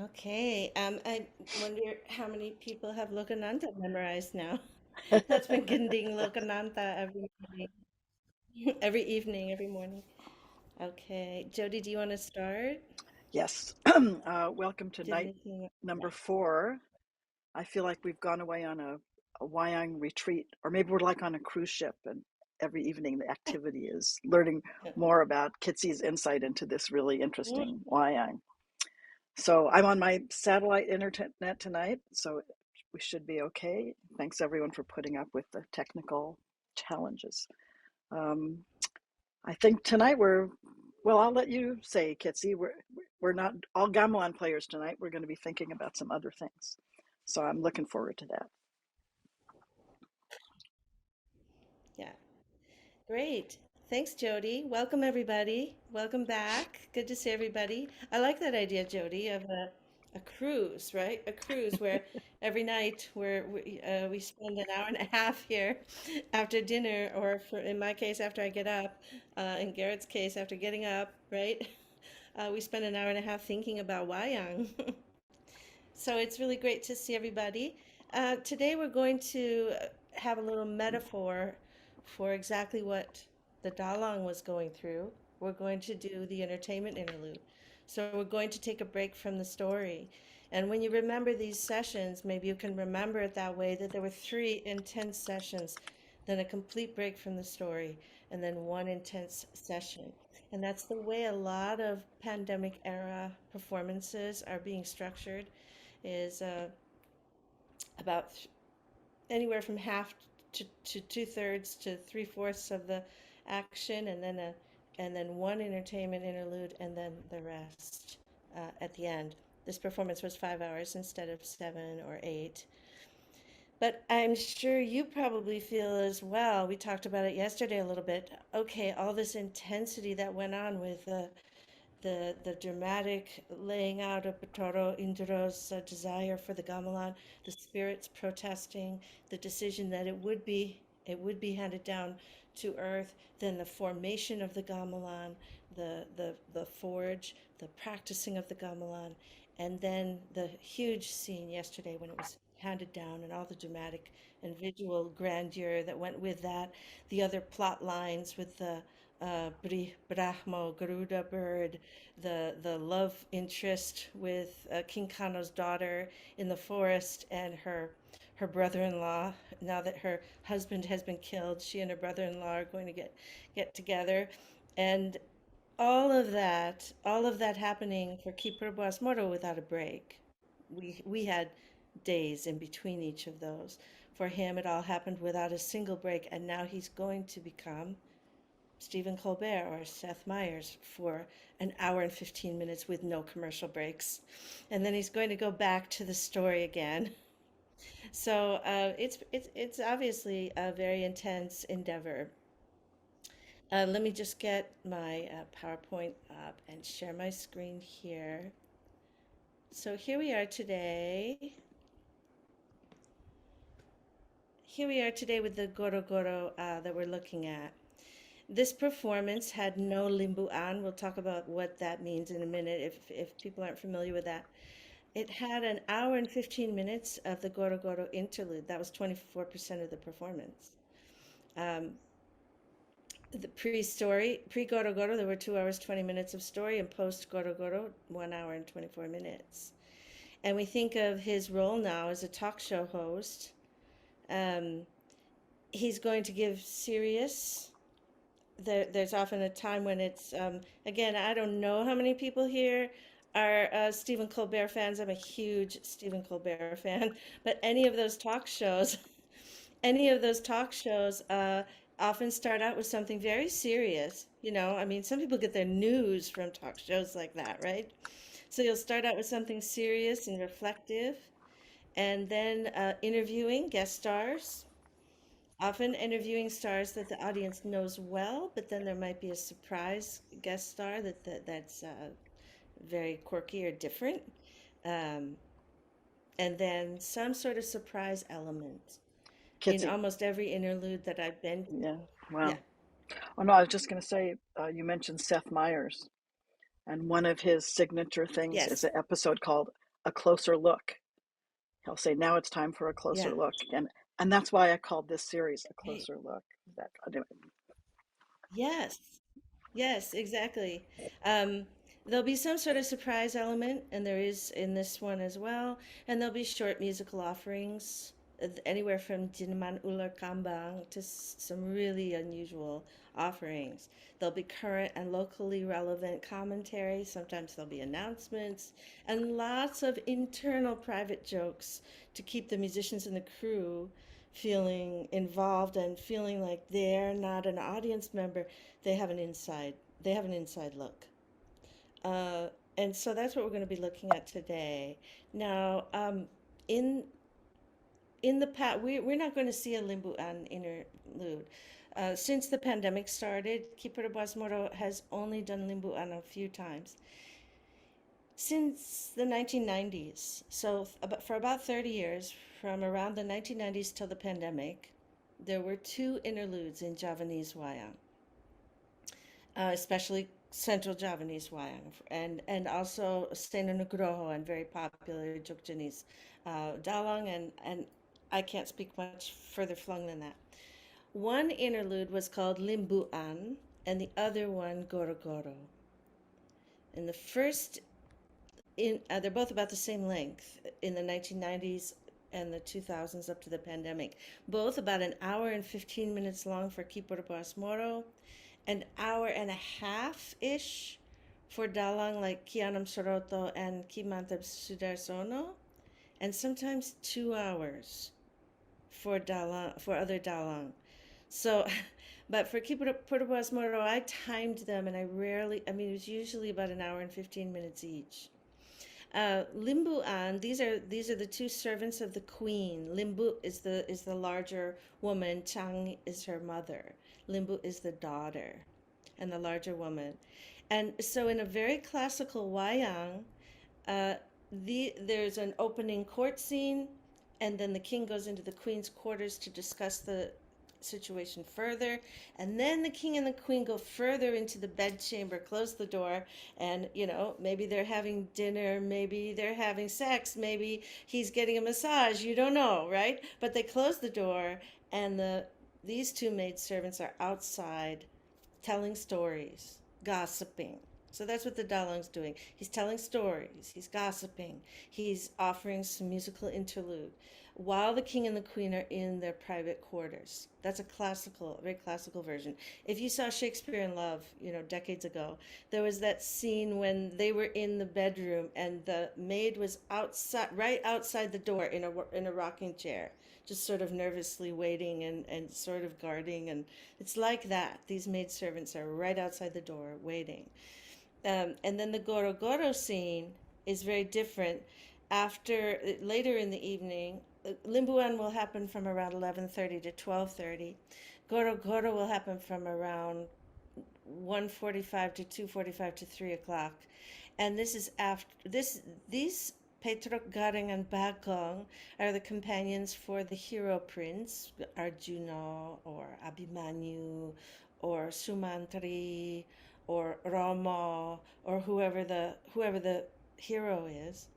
Okay. I wonder how many people have Lokananta memorized now. That's been Ginding Lokananta every morning, every evening, every morning. Okay. Jody, do you want to start? Yes. Welcome to Do you have night anything? number Yeah. 4. I feel like we've gone away on a Wyong retreat, or maybe we're like on a cruise ship, and every evening the activity is learning more about Kitsy's insight into this really Mm, interesting Wyong. So I'm on my satellite internet tonight, so we should be okay. Thanks everyone for putting up with the technical challenges. Um, I think tonight well, I'll let you say, Kitsy, we're not all gamelan players tonight. We're going to be thinking about some other things. So I'm looking forward to that. yeah. Great. Thanks, Jody. Welcome, everybody. Welcome back. Good to see everybody. I like that idea, Jody, of a cruise, right? A cruise where every night we spend an hour and a half here after dinner, or for, in my case, after I get up. In Garrett's case, after getting up, right? We spend an hour and a half thinking about Wayang. So it's really great to see everybody. Today we're going to have a little metaphor for exactly what the Dalong was going through. We're going to do the entertainment interlude. So we're going to take a break from the story. And when you remember these sessions, maybe you can remember it that way, that there were three intense sessions, then a complete break from the story, and then one intense session. And that's the way a lot of pandemic era performances are being structured, is about anywhere from half to two-thirds to three-fourths of the action, and then one entertainment interlude, and then the rest at the end. This performance was 5 hours instead of 7 or 8. But I'm sure you probably feel as well. We talked about it yesterday a little bit. Okay, all this intensity that went on with the dramatic laying out of Petoro Indra's desire for the gamelan, the spirits protesting, the decision that it would be handed down to earth, then the formation of the gamelan, the forge, the practicing of the gamelan, and then the huge scene yesterday when it was handed down and all the dramatic and visual grandeur that went with that, the other plot lines with the Brahmo, Garuda bird, the love interest with King Kano's daughter in the forest, and her brother-in-law. Now that her husband has been killed, she and her brother-in-law are going to get together, and all of that happening for Kiprobas Moro without a break. We had days in between each of those. For him, it all happened without a single break, and now he's going to become Stephen Colbert or Seth Meyers for an hour and 15 minutes with no commercial breaks. And then he's going to go back to the story again. So it's obviously a very intense endeavor. Let me just get my PowerPoint up and share my screen here. So here we are today. Here we are today with the Goro Goro that we're looking at. This performance had no limbuan. We'll talk about what that means in a minute if people aren't familiar with that. It had an hour and 15 minutes of the Goro Goro interlude. That was 24% of the performance. Um, the pre-story, pre-Goro Goro, there were 2 hours, 20 minutes of story, and post-Goro Goro, 1 hour and 24 minutes. And we think of his role now as a talk show host. Um, he's going to give serious. There's often a time when it's, again, I don't know how many people here are Stephen Colbert fans. I'm a huge Stephen Colbert fan, but any of those talk shows often start out with something very serious. I mean, some people get their news from talk shows like that, right? So you'll start out with something serious and reflective, and then interviewing guest stars, often interviewing stars that the audience knows well, but then there might be a surprise guest star that's very quirky or different, um, and then some sort of surprise element in Kitsy, almost every interlude that I've been to. yeah, Yeah. wow. Oh no, I was just going to say, you mentioned Seth Meyers, and one of his signature things is Yes. an episode called a closer look. He'll say, "Now it's time for a closer Yeah. look," and that's why I called this series a Right. closer look. That anyway. Yes. Yes, exactly. Um, there'll be some sort of surprise element, and there is in this one as well. And there'll be short musical offerings, anywhere from Jinman Ular Kambang to some really unusual offerings. There'll be current and locally relevant commentary. Sometimes there'll be announcements and lots of internal private jokes to keep the musicians and the crew feeling involved and feeling like they're not an audience member, they have an inside they have an inside look. uh, and so that's what we're going to be looking at today. Now, in in the past, we're not going to see a limbuan interlude. Since the pandemic started, Kipura Basmoro has only done limbuan a few times since the 1990s. So for about 30 years, from around the 1990s till the pandemic, there were two interludes in Javanese wayang, especially Central Javanese wayang, and also Steno Nugroho and very popular Jogjanese dalang, and I can't speak much further flung than that. One interlude was called Limbuan, and the other one Goro Goro. And the first they're both about the same length in the 1990s and the 2000s up to the pandemic. Both about an hour and 15 minutes long for Kipurpas Moro, an hour and a half ish for dalang like Kianam Soroto and Kimantab Sudarsono, and sometimes 2 hours for dalang for other dalang. So, but for Kipurpas Moro, I timed them, and I mean, it was usually about an hour and 15 minutes each. Limbuan, these are the two servants of the queen. Limbu is the larger woman. Chang is her mother. Limbu is the daughter, and the larger woman. And so, in a very classical wayang, uh, there's an opening court scene, and then the king goes into the queen's quarters to discuss the situation further, and then the king and the queen go further into the bedchamber, close the door, and maybe they're having dinner, maybe they're having sex, maybe he's getting a massage, you don't know, right? But they close the door, and these two maidservants are outside telling stories, gossiping. So that's what the dalang's doing. He's telling stories, he's gossiping, he's offering some musical interlude while the king and the queen are in their private quarters. That's a classical, very classical version. If you saw Shakespeare in Love, decades ago, there was that scene when they were in the bedroom and the maid was outside, right outside the door in a rocking chair, just sort of nervously waiting and sort of guarding. And it's like that. These maidservants are right outside the door waiting. And then the Goro Goro scene is very different. Later in the evening, Limbuan will happen from around 11:30 to 12:30. Goro Goro will happen from around 1:45 to 2:45 to 3 o'clock. And this is after this these Petrok Garing and Bagong are the companions for the hero prince, Arjuna or Abhimanyu or Sumantri or Rama or whoever the hero is.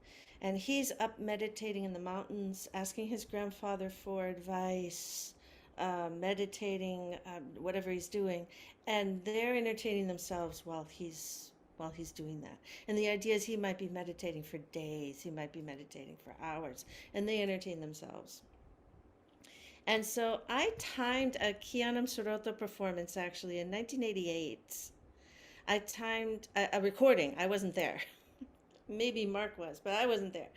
And he's up meditating in the mountains, asking his grandfather for advice, meditating, whatever he's doing, and they're entertaining themselves while he's doing that. And the idea is he might be meditating for days, he might be meditating for hours, and they entertain themselves. And so I timed a Kianam Soroto performance actually in 1988. I timed a recording. I wasn't there. Maybe Mark was, but I wasn't there.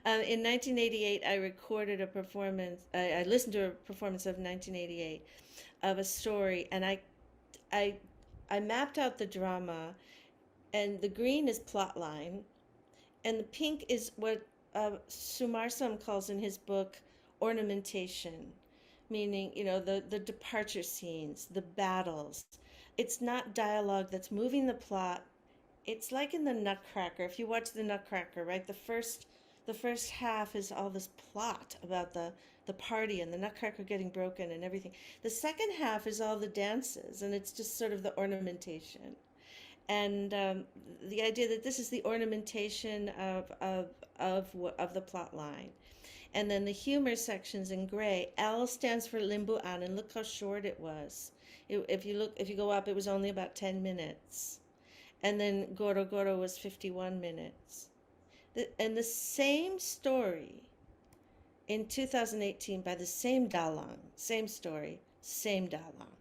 In 1988, I recorded a performance. I listened to a performance of 1988 of a story, and I, I mapped out the drama, and the green is plot line, and the pink is what Sumarsam calls in his book ornamentation, meaning the departure scenes, the battles. It's not dialogue that's moving the plot. It's like in the Nutcracker. If you watch the Nutcracker, right, the first half is all this plot about the party and the Nutcracker getting broken and everything. The second half is all the dances, and it's just sort of the ornamentation. And the idea that this is the ornamentation of the plot line. And then the humor sections in gray. L stands for Limbuan, and look how short it was. If you go up, it was only about 10 minutes. And then Goro Goro was 51 minutes. And the same story in 2018 by the same Dalang, same story, same Dalang.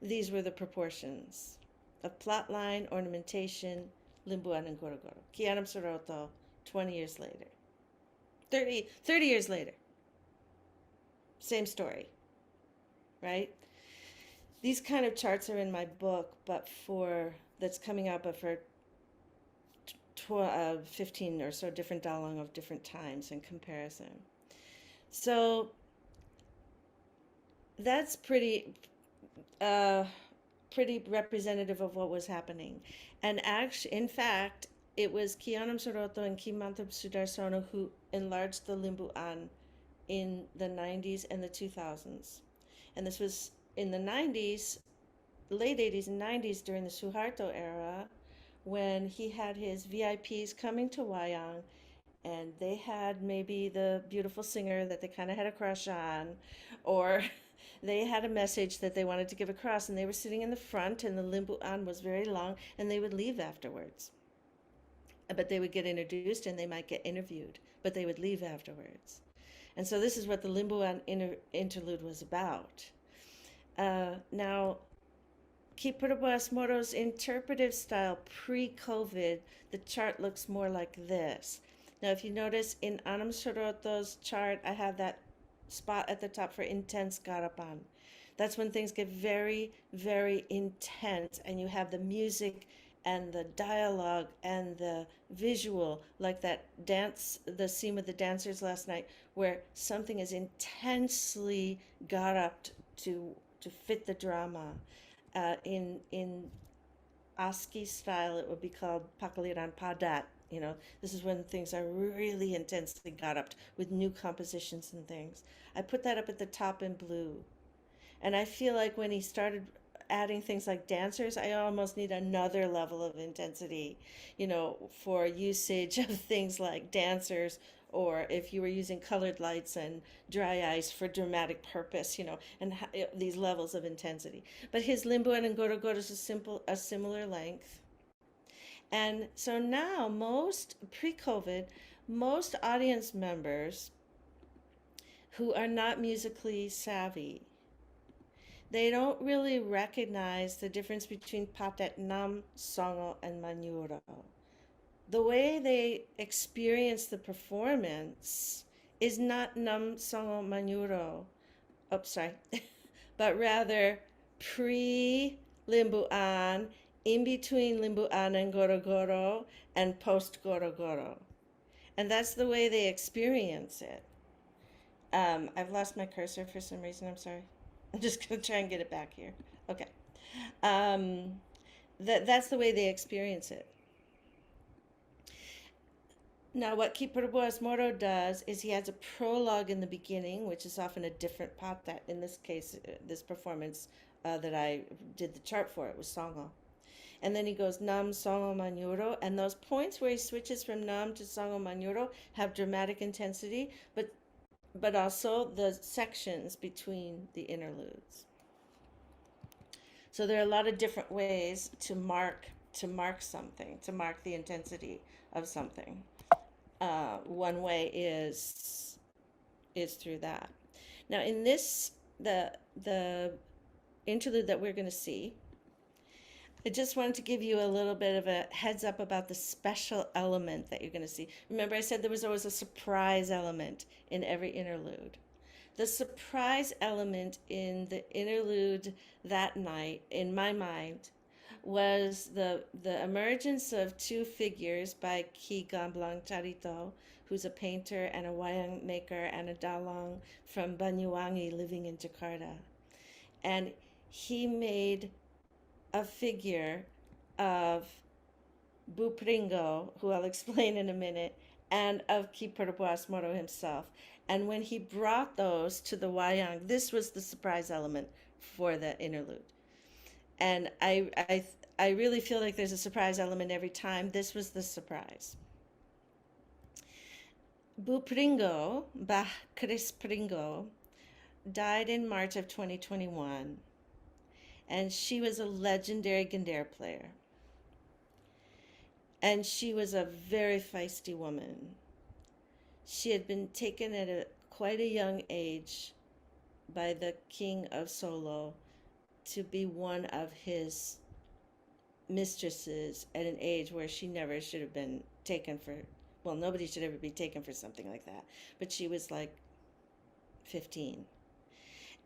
These were the proportions of plotline, ornamentation, Limbuan and Goro Goro. Kianam Soroto, 20 years later. 30 years later. Same story, right? These kind of charts are in my book, but that's coming out, but for 15 or so different Dalong of different times in comparison. So that's uh, pretty representative of what was happening. And actually, in fact, it was Kianam Soroto and Kimantap Sudarsono who enlarged the Limbuan in the 90s and the 2000s. And this was in the 90s, late 80s and 90s during the Suharto era, when he had his VIPs coming to Wayang, and they had maybe the beautiful singer that they kind of had a crush on, or they had a message that they wanted to give across, and they were sitting in the front, and the limbuan was very long, and they would leave afterwards. But they would get introduced and they might get interviewed, but they would leave afterwards. And so this is what the limbuan interlude was about. Now, Kipurabuas Moro's interpretive style pre-COVID, the chart looks more like this. Now, if you notice in Anam Soroto's chart, I have that spot at the top for intense garapan. That's when things get very, very intense, and you have the music and the dialogue and the visual, like that dance, the scene with the dancers last night, where something is intensely got up to fit the drama. In ASCII style, it would be called Pakaliran Padat. This is when things are really intensely got up with new compositions and things. I put that up at the top in blue. And I feel like when he started adding things like dancers, I almost need another level of intensity, for usage of things like dancers, or if you were using colored lights and dry ice for dramatic purpose, and these levels of intensity. But his limbuan and goro is a similar length. And so now pre-COVID, most audience members who are not musically savvy, they don't really recognize the difference between patet nam, songo, and maniuro. The way they experience the performance is not nam, songo, maniuro. Oh, sorry. But rather pre-limbuan, in between limbuan and goro goro, and post goro goro. And that's the way they experience it. I've lost my cursor for some reason. I'm sorry. I'm just going to try and get it back here. Okay. Um, that's the way they experience it. Now, what Kipurabuas Moro does is he has a prologue in the beginning, which is often a different part. That in this case, this performance that I did the chart for, it was Songo. And then he goes Nam, Songo, Manuro, and those points where he switches from Nam to Songo, Manuro have dramatic intensity, but also the sections between the interludes. So there are a lot of different ways to mark something, to mark the intensity of something. One way is through that. Now, in this the interlude that we're going to see, I just wanted to give you a little bit of a heads up about the special element that you're going to see. Remember, I said there was always a surprise element in every interlude. The surprise element in the interlude that night, in my mind, was the emergence of two figures by Ki Gamblang Charito, who's a painter and a wayang maker and a dalong from Banyuwangi living in Jakarta. And he made a figure of Bu Pringo, who I'll explain in a minute, and of Ki Purabuas Moro himself. And when he brought those to the wayang, this was the surprise element for the interlude. And I really feel like there's a surprise element every time. This was the surprise. Bu Pringo, Bah Chris Pringo, died in March of 2021, and she was a legendary Gandera player. And she was a very feisty woman. She had been taken at quite a young age by the king of Solo to be one of his mistresses at an age where she never should have been taken for, well, nobody should ever be taken for something like that. But she was like 15.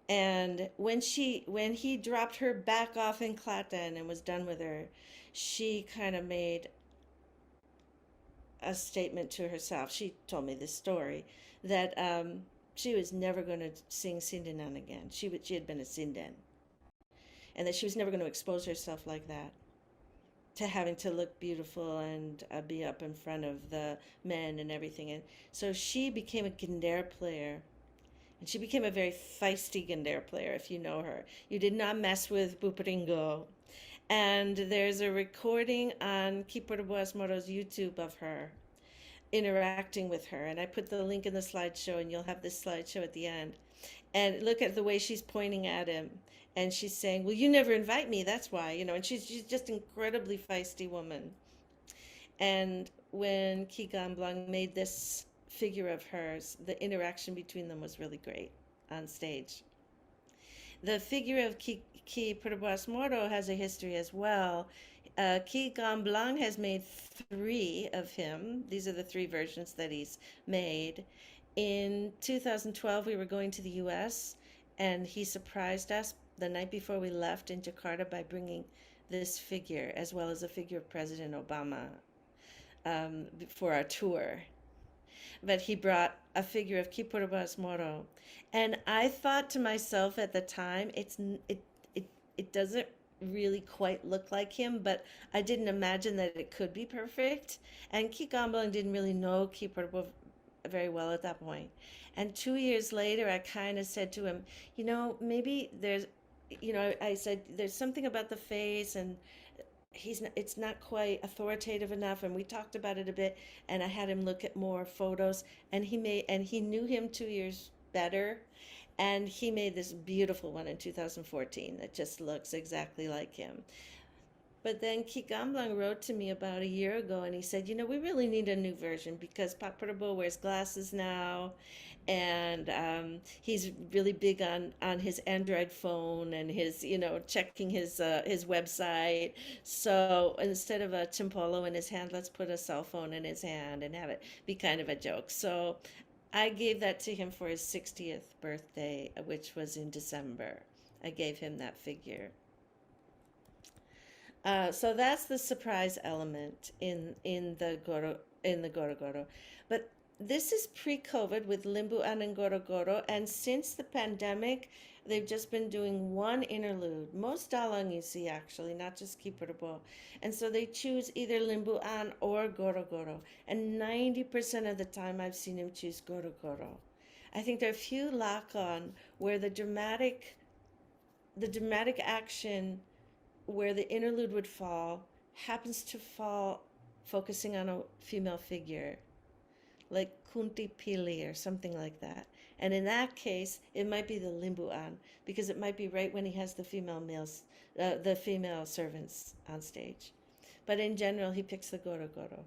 And when he dropped her back off in Clatan and was done with her, she kind of made a statement to herself. She told me this story that she was never going to sing Sindanan again. She had been a Sindan, and that she was never going to expose herself like that to having to look beautiful and be up in front of the men and everything. And so she became a Gandera player. And she became a very feisty Gandera player, if you know her. You did not mess with Buperingo. And there's a recording on Keeper Boas Moro's YouTube of her interacting with her. And I put the link in the slideshow, and you'll have this slideshow at the end. And look at the way she's pointing at him. And she's saying, well, you never invite me, that's why, and she's just incredibly feisty woman. And when Keegan Blanc made this figure of hers, the interaction between them was really great on stage. The figure of Ki Perbuas Moro has a history as well. Ki Gamblang has made three of him. These are the three versions that he's made. In 2012, we were going to the US, and he surprised us the night before we left in Jakarta by bringing this figure, as well as a figure of President Obama, for our tour. But he brought a figure of Kipurbas Moro. And I thought to myself at the time, it doesn't really quite look like him, but I didn't imagine that it could be perfect. And Ki Gambling didn't really know Kipurbas very well at that point. And 2 years later, I kind of said to him, maybe there's, I said, there's something about the face, and it's not quite authoritative enough, and we talked about it a bit, and I had him look at more photos, and he knew him 2 years better, and he made this beautiful one in 2014 that just looks exactly like him. But then Kigamblang wrote to me about a year ago, and he said, we really need a new version because Paparabo wears glasses now, and he's really big on his Android phone and his, checking his website. So instead of a chimpolo in his hand, let's put a cell phone in his hand and have it be kind of a joke. So I gave that to him for his 60th birthday, which was in December. I gave him that figure. So that's the surprise element in the Goro Goro. But this is pre-COVID with Limbuan and Goro Goro, and since the pandemic, they've just been doing one interlude. Most dalang you see actually, not just Kiparabo. And so they choose either Limbuan or Goro Goro. And 90% of the time I've seen him choose Goro Goro. I think there are a few lakon where the dramatic action where the interlude would fall happens to fall focusing on a female figure, like Kunti Pili or something like that. And in that case, it might be the Limbuan because it might be right when he has the female servants on stage. But in general, he picks the Goro Goro.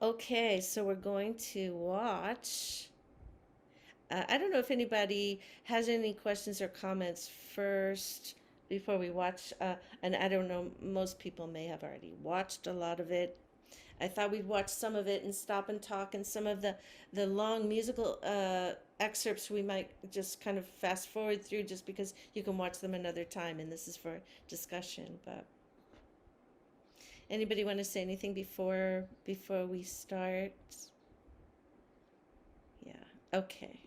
Okay, so we're going to watch. I don't know if anybody has any questions or comments first before we watch. And I don't know, most people may have already watched a lot of it. I thought we'd watch some of it and stop and talk, and some of the long musical excerpts we might just kind of fast forward through just because you can watch them another time, and this is for discussion. But anybody want to say anything before we start? Yeah. Okay.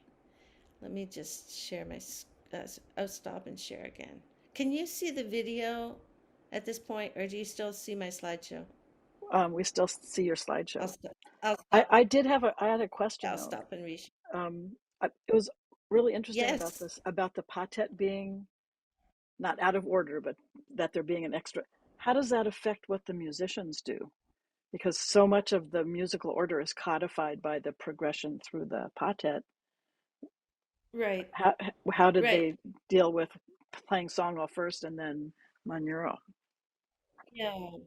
Let me just share my. I'll stop and share again. Can you see the video at this point, or do you still see my slideshow? We still see your I'll slideshow. stop. I'll I, stop. I did have I had a question I'll though. stop and reach. It was really interesting about Yes. this, about the patet being not out of order, but that they're being an extra. How does that affect what the musicians do? Because so much of the musical order is codified by the progression through the patet. Right, How, how did right. they deal with playing songo first and then manuro? Yeah.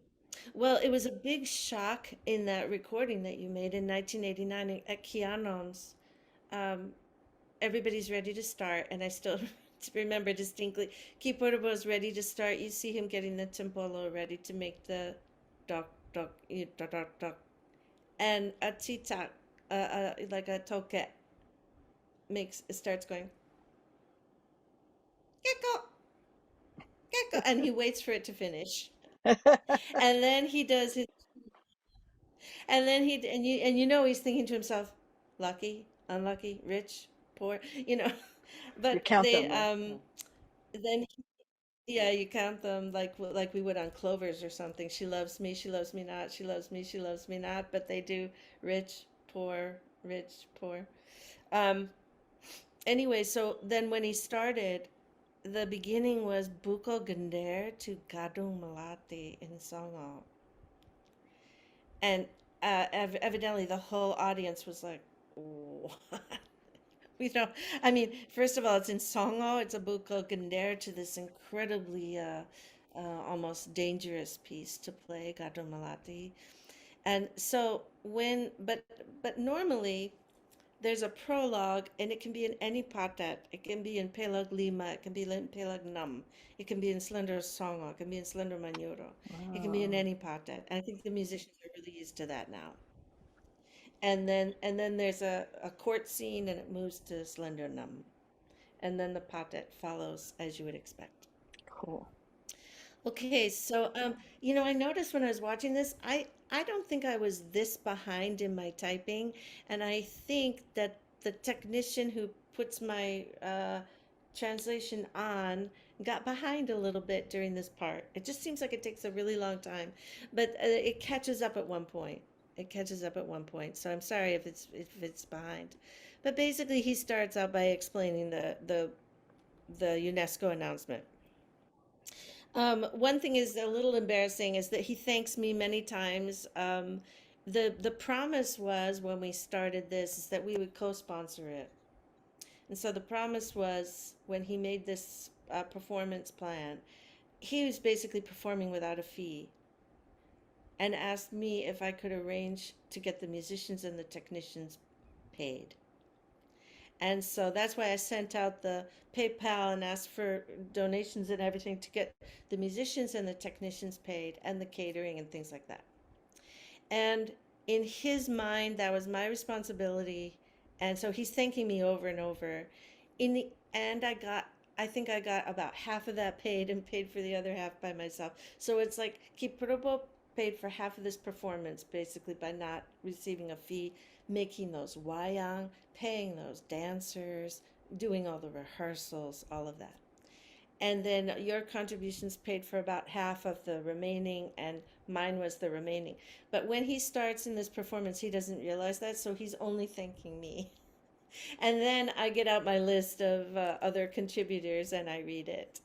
Well, it was a big shock in that recording that you made in 1989 at Keanu's. Um, Everybody's ready to start, and I still remember distinctly. Kiporabo is ready to start. You see him getting the timpolo ready to make the doc doc doc doc doc, and a titak, like a toke, makes starts going gecko gecko, and he waits for it to finish, and then he does his, and then he and you know he's thinking to himself, lucky, unlucky, rich, poor, you know, You but count they them, right? Yeah. then yeah, you count them like we would on clovers or something. She loves me not. She loves me, she loves me not. But they do rich, poor, rich, poor. Um, anyway, so then when he started, the beginning was Buko Gander to Gadung Malati in Songo. And evidently the whole audience was like, what? We don't. I mean, first of all, it's in Songo. It's a buko gander to this incredibly, almost dangerous piece to play, Gado Malati. And so but normally there's a prologue, and it can be in any patet. It can be in Pelag Lima. It can be in Pelag Nam. It can be in Slender Songo. It can be in Slender Manioro. It can be in Wow, any patet. And I think the musicians are really used to that now. And then there's a court scene, and it moves to Slender Nam, and then the patet follows as you would expect. cool. Okay, so I noticed when I was watching this, I don't think I was this behind in my typing, and I think that the technician who puts my translation on got behind a little bit during this part. It just seems like it takes a really long time, but it catches up at one point. It catches up at one point. So I'm sorry if it's behind. But basically he starts out by explaining the UNESCO announcement. One thing is a little embarrassing is that he thanks me many times. The promise was when we started this is that we would co-sponsor it, and so the promise was when he made this performance plan, he was basically performing without a fee, and asked me if I could arrange to get the musicians and the technicians paid. And so that's why I sent out the PayPal and asked for donations and everything to get the musicians and the technicians paid and the catering and things like that. And in his mind, that was my responsibility. And so he's thanking me over and over. In the end, I think I got about half of that paid and paid for the other half by myself. So it's like Kiprobo paid for half of this performance basically by not receiving a fee, making those wayang, paying those dancers, doing all the rehearsals, all of that. And then your contributions paid for about half of the remaining, and mine was the remaining. But when he starts in this performance, he doesn't realize that, so he's only thanking me. And then I get out my list of other contributors and I read it.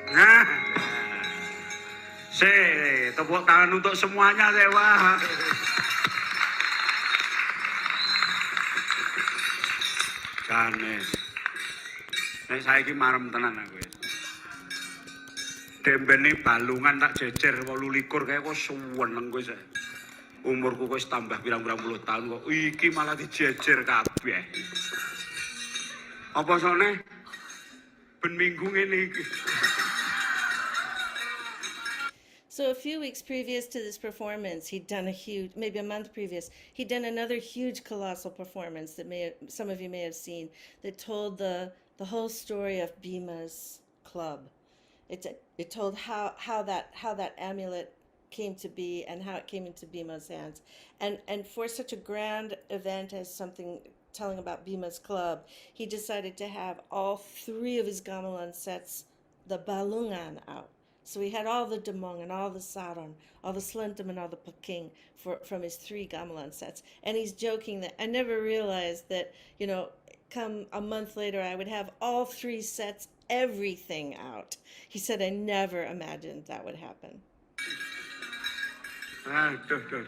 Nah, tepuk tangan untuk semuanya sewa. Ganes. Nek saiki marem tenan aku. Dembene balungan tak jejer 28 kae kok suweneng kowe sik. Umurku wis tambah pirang-pirang puluh tahun kok iki malah dijejer kabeh. Apa sone ben minggu ngene iki. So a few weeks previous to this performance, he'd done a huge, maybe a month previous, he'd done another huge colossal performance that some of you may have seen, that told the whole story of Bhima's club. It told how that amulet came to be and how it came into Bhima's hands. And for such a grand event as something telling about Bhima's club, he decided to have all three of his gamelan sets, the balungan, out. So he had all the demong and all the sarong, all the slentum and all the peking from his three gamelan sets. And he's joking that I never realized that, come a month later, I would have all three sets, everything out. He said, I never imagined that would happen. Aduh.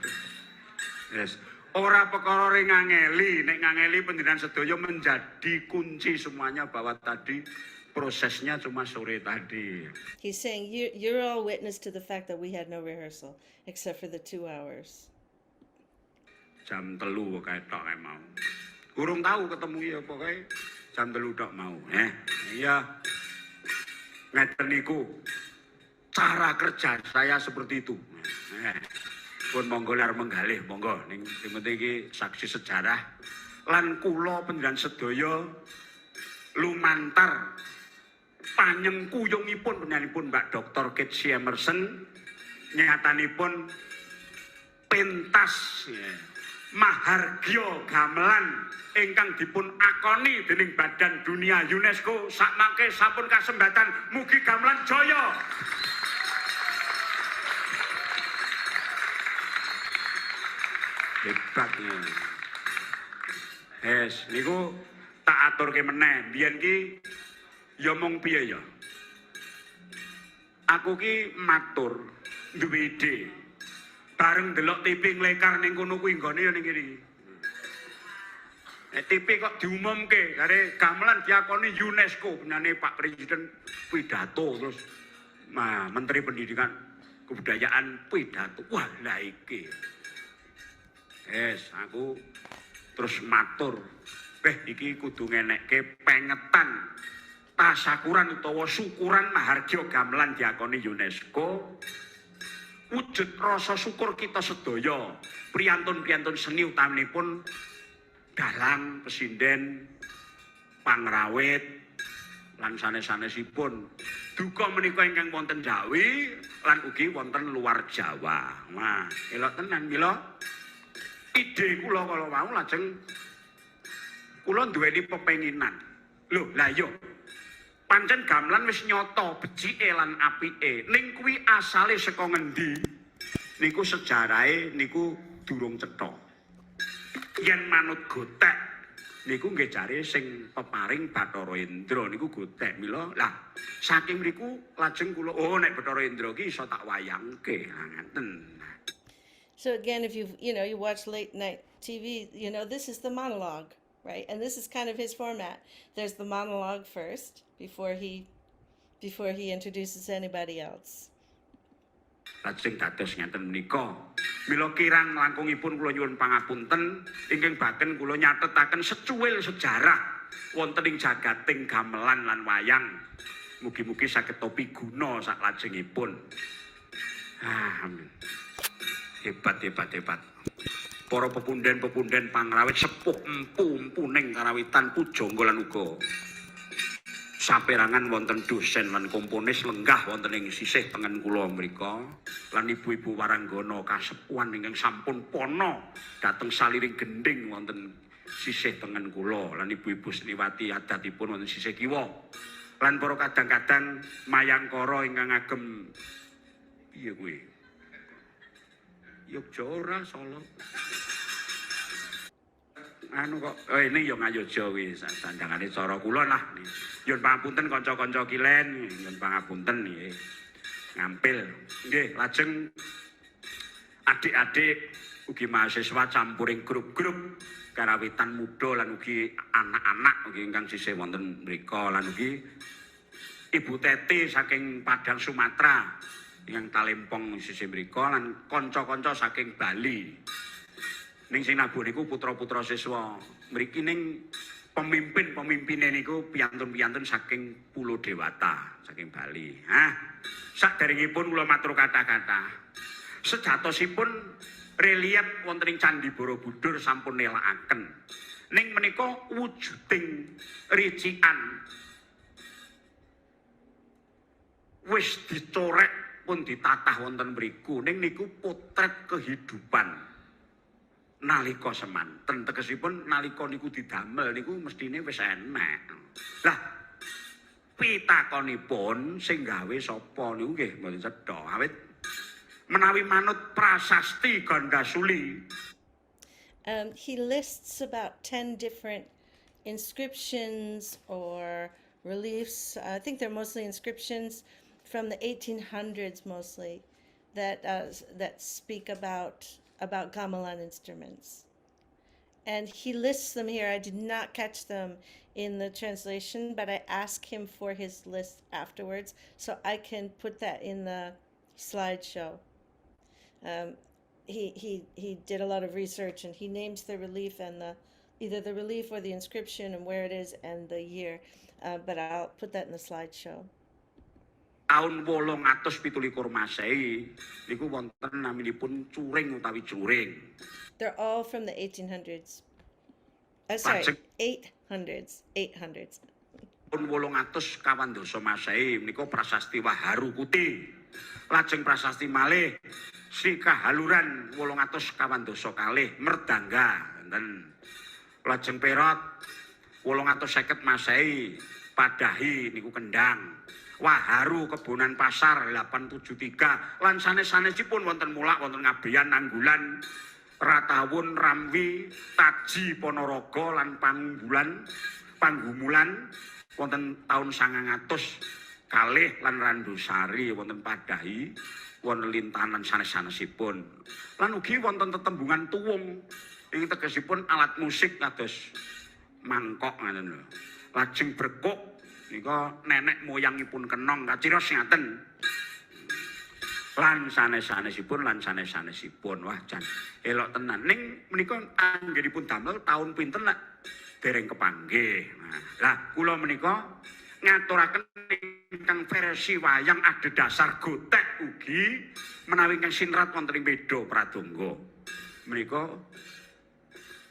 Yes. Ora perkara ring ngangeli, nek ngangeli pendidikan sedaya menjadi kunci semuanya bahwa tadi prosesnya cuma sore tadi. He's saying you're all witness to the fact that we had no rehearsal except for the 2 hours. Jam 3 kae tok kae mau. Urung tahu ketemu ya pokoke jam 3 tok mau. Iya. Ngeten niku cara kerja saya seperti itu. Pun monggo lar menggalih monggo ning penting iki saksi sejarah lan kula panjenengan sedaya lumantar panyengkuyungipun penyanipun Mbak Dr. Kate Emerson nyatanipun pentas mahargya gamelan ingkang dipun akoni dening Badan Dunia UNESCO sakmangke sampun kasembatan mugi gamelan jaya. Hebatnya. Niku tak aturke meneh. Biyen ki ya mung piye ya. Aku ki matur duwe ide. Bareng delok TV nglekar ning kono kuwi nggone ya ning kene. TV kok diumumke kare gamelan diakoni UNESCO penane Pak Presiden pidato terus Menteri Pendidikan Kebudayaan pidato. Wah, la iki. Aku terus matur, iki kudu ngenekke pengetan tasakuran utawa syukuran mahargya gamelan diakoni UNESCO. Wujud rasa syukur kita sedaya, priyantun-priyantun seni utaminipun dalang, pesinden, pangrawit, lan sanes-sanesipun. Duka menika ingkang wonten Jawi lan ugi wonten luar Jawa. Wah, elok tenan mila. Ide kula kala wau lajeng kula duweni pepenginan. Lho, lah yo. Pancen gamelan wis nyata becike lan apike. Ning kuwi asale saka ngendi? Niku sejarahe niku durung cetha. Yen manut gotek niku nggih jare sing peparing Bathara Indra niku gotek mila. Lah, saking mriku lajeng kula nek Bathara Indra ki iso tak wayangke. Ngaten. So again, if you watch late night TV, this is the monologue, right? And this is kind of his format. There's the monologue first before he introduces anybody else. Lajeng dados ngenten menika. Mila kirang langkungipun kula nyuwun pangapunten ingkang baken kula nyatetaken secuil sejarah wonten ing jagating gamelan lan wayang. Mugi-mugi saged topi guna saklajengipun. Amin. Hebat. Para pepunden pangrawit sepuh empu-empuning karawitan pujangga lan uga saperangan wonten dosen lan komponis lenggah wonten ing sisih tengen kula mriku lan ibu-ibu waranggana kasepuhan ingkang sampun pono dhateng saliring gending wonten sisih tengen kula lan ibu-ibu seniwati adatipun wonten sisih kiwa lan para kadang-kadang mayangkara ingkang agem piye kuwi Yogyakarta Solo. Anu kok ini yo ngayoja kuwi sandangane cara kula lah. Nyuwun pangapunten kanca-kanca kilen, nyuwun pangapunten nggih. Ngampil. Nggih, lajeng adik-adik ugi mahasiswa campuring grup-grup karawitan muda lan ugi anak-anak ugi ingkang sisih wonten mriku lan ugi Ibu Teti saking Padang Sumatera yang talempong sisih mriku lan kanca-kanca saking Bali. Ning sinabu niku putra-putra siswa mriki ning pemimpin-pemimpinnya niku piantun-piantun saking Pulau Dewata, saking Bali. Hah, saderengipun kula matur kata-kata. Sejatosipun relief wonten ing Candi Borobudur sampun nelakaken. Ning menika wujuding ricikan wis dicorek pun ditatah wonten mriku. Ning niku potret kehidupan nalika semanten, tegesipun nalika niku didamel niku mestine wis enek. Lah pitakonipun sing gawe sapa niku nggih mboten cetha. Awit menawi manut prasasti Gandasuli. He lists about 10 different inscriptions or reliefs. I think they're mostly inscriptions from the 1800s mostly that speak about gamelan instruments. And he lists them here. I did not catch them in the translation, but I asked him for his list afterwards so I can put that in the slideshow. He did a lot of research and he names the relief and either the relief or the inscription and where it is and the year. But I'll put that in the slideshow. Tahun 817 Masehi niku wonten naminipun curing utawi juring. They're all from the 1800s. Sorry, 800s. 800s. Tahun 800 Masehi menika prasasti Waharu Kuti. Lajeng prasasti malih Sri Kahaluran 800 kalih Merdangga enten. Lajeng Perot 850 Masehi Padahi niku Kendang. Waharu Kebonan Pasar 873 lan sanes-sanesipun wonten mulak wonten Ngabeyan Nanggulan Ratawun Ramwi Taji Ponorogo lan Panggumulan wonten taun 900 kalih lan Randusari wonten Padahi wonten lintanan sanes-sanesipun lan ugi wonten tetembungan tuwung ing tegesipun alat musik kados mangkok ngoten lho. Lajeng berkuk nika nenek moyangipun kenong kaciros ngaten. Lan sanes-sanesipun wah jan elok tenan. Ning menika anggenipun damel taun pinten nak dereng kepanggih. Nah, lah kula menika ngaturaken ingkang versi wayang adhedhasar gotek ugi menawi ingkang sinrat wonten ing Beda Pradonga. Menika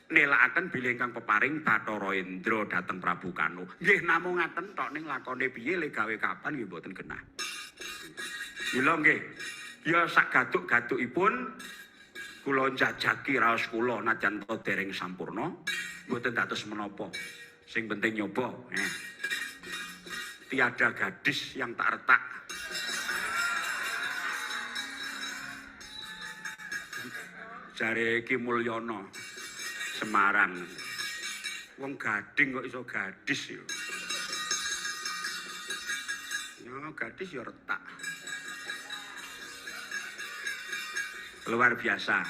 nelakaken bilih ingkang peparing Bathara Indra dhateng Prabu Kanu. Nggih namung ngaten tok ning lakone piye le gawe kapan nggih mboten genah. Mila nggih ya sak gaduk-gadukipun kula njajaki raos kula najan to dereng sampurna mboten dados menapa. Sing penting nyoba. Tiada gadis yang tak retak. Jare Ki Mulyono Semarang. Wong gading kok iso gadis ya. Ya gadis ya retak. Luar biasa.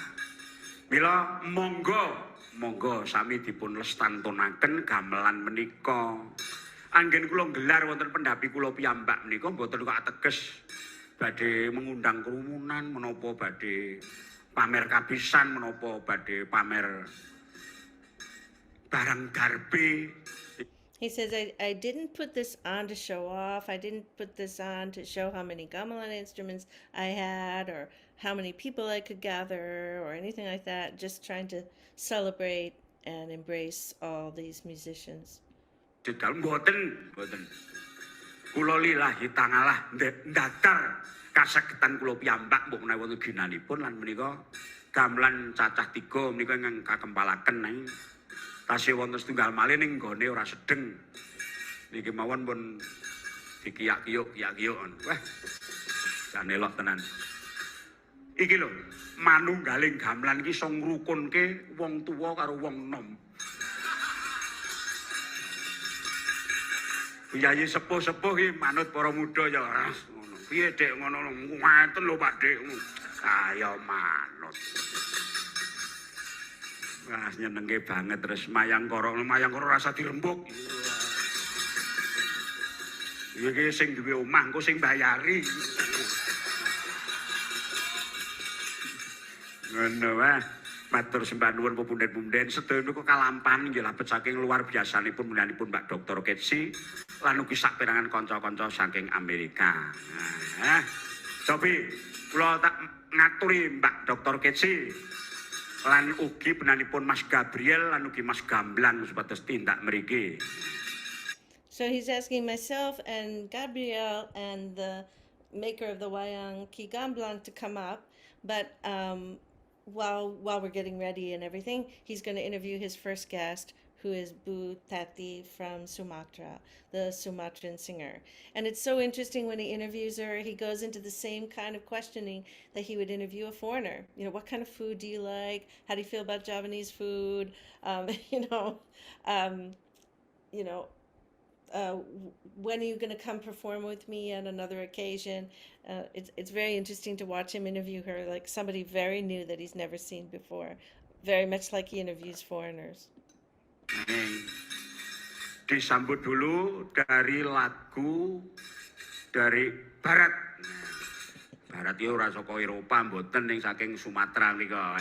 Mila monggo sami dipun lestantunaken gamelan menika. Anggen kula gelar wonten pendhapi kula piyambak menika mboten kok ateges badhe mengundang kerumunan menapa badhe pamer kabisan menapa badhe pamer barang garbe. He says, I didn't put this on to show off. I didn't put this on to show how many gamelan instruments I had or how many people I could gather or anything like that. Just trying to celebrate and embrace all these musicians. Didal mboten. Kula lillahi ta'ala ndadar kasagedan kula piyambak mbok menawi wonten ginanipun lan menika gamelan cacah 3 menika ingkang kakempalaken tasih wonten setunggal malih ning nggone ora sedeng. Niki mawon pun dikiyak-kiyuk. Wah. Jan elok tenan. Iki lho, manunggaling gamelan iki iso ngrukunke wong tuwa karo wong nom. Yayi sepuh-sepuh iki manut para muda ya ngono. Piye Dek ngono ngaten lho Pak Dek. Kaya manut. Wah nyenengke banget terus mayang koro rasa dirembuk. Iki sing duwe omah engko sing bayari. Ngono wae. Matur sembah nuwun pepunden-punden sedaya niku kalampan nggih labet saking luar biasanipun menyanipun Mbak Dr. Ketsi lan ugi saperangan kanca-kanca saking Amerika. Nah, Sobi, kula tak ngaturi Mbak Dr. Ketsi lan ugi penanipun Mas Gabriel lan ugi Mas Gamelan supados tindak mriki. So he's asking myself and Gabriel and the maker of the wayang Ki Gamelan to come up, but while we're getting ready and everything, he's going to interview his first guest, who is Bu Tati from Sumatra, the Sumatran singer. And it's so interesting when he interviews her, he goes into the same kind of questioning that he would interview a foreigner. You know, what kind of food do you like? How do you feel about Javanese food? You know, you know, when are you going to come perform with me on another occasion? It's very interesting to watch him interview her, like somebody very new that he's never seen before, very much like he interviews foreigners. Disambut dulu dari lagu dari Barat. Barat ya ora saka Eropa mboten ning saking Sumatera nika.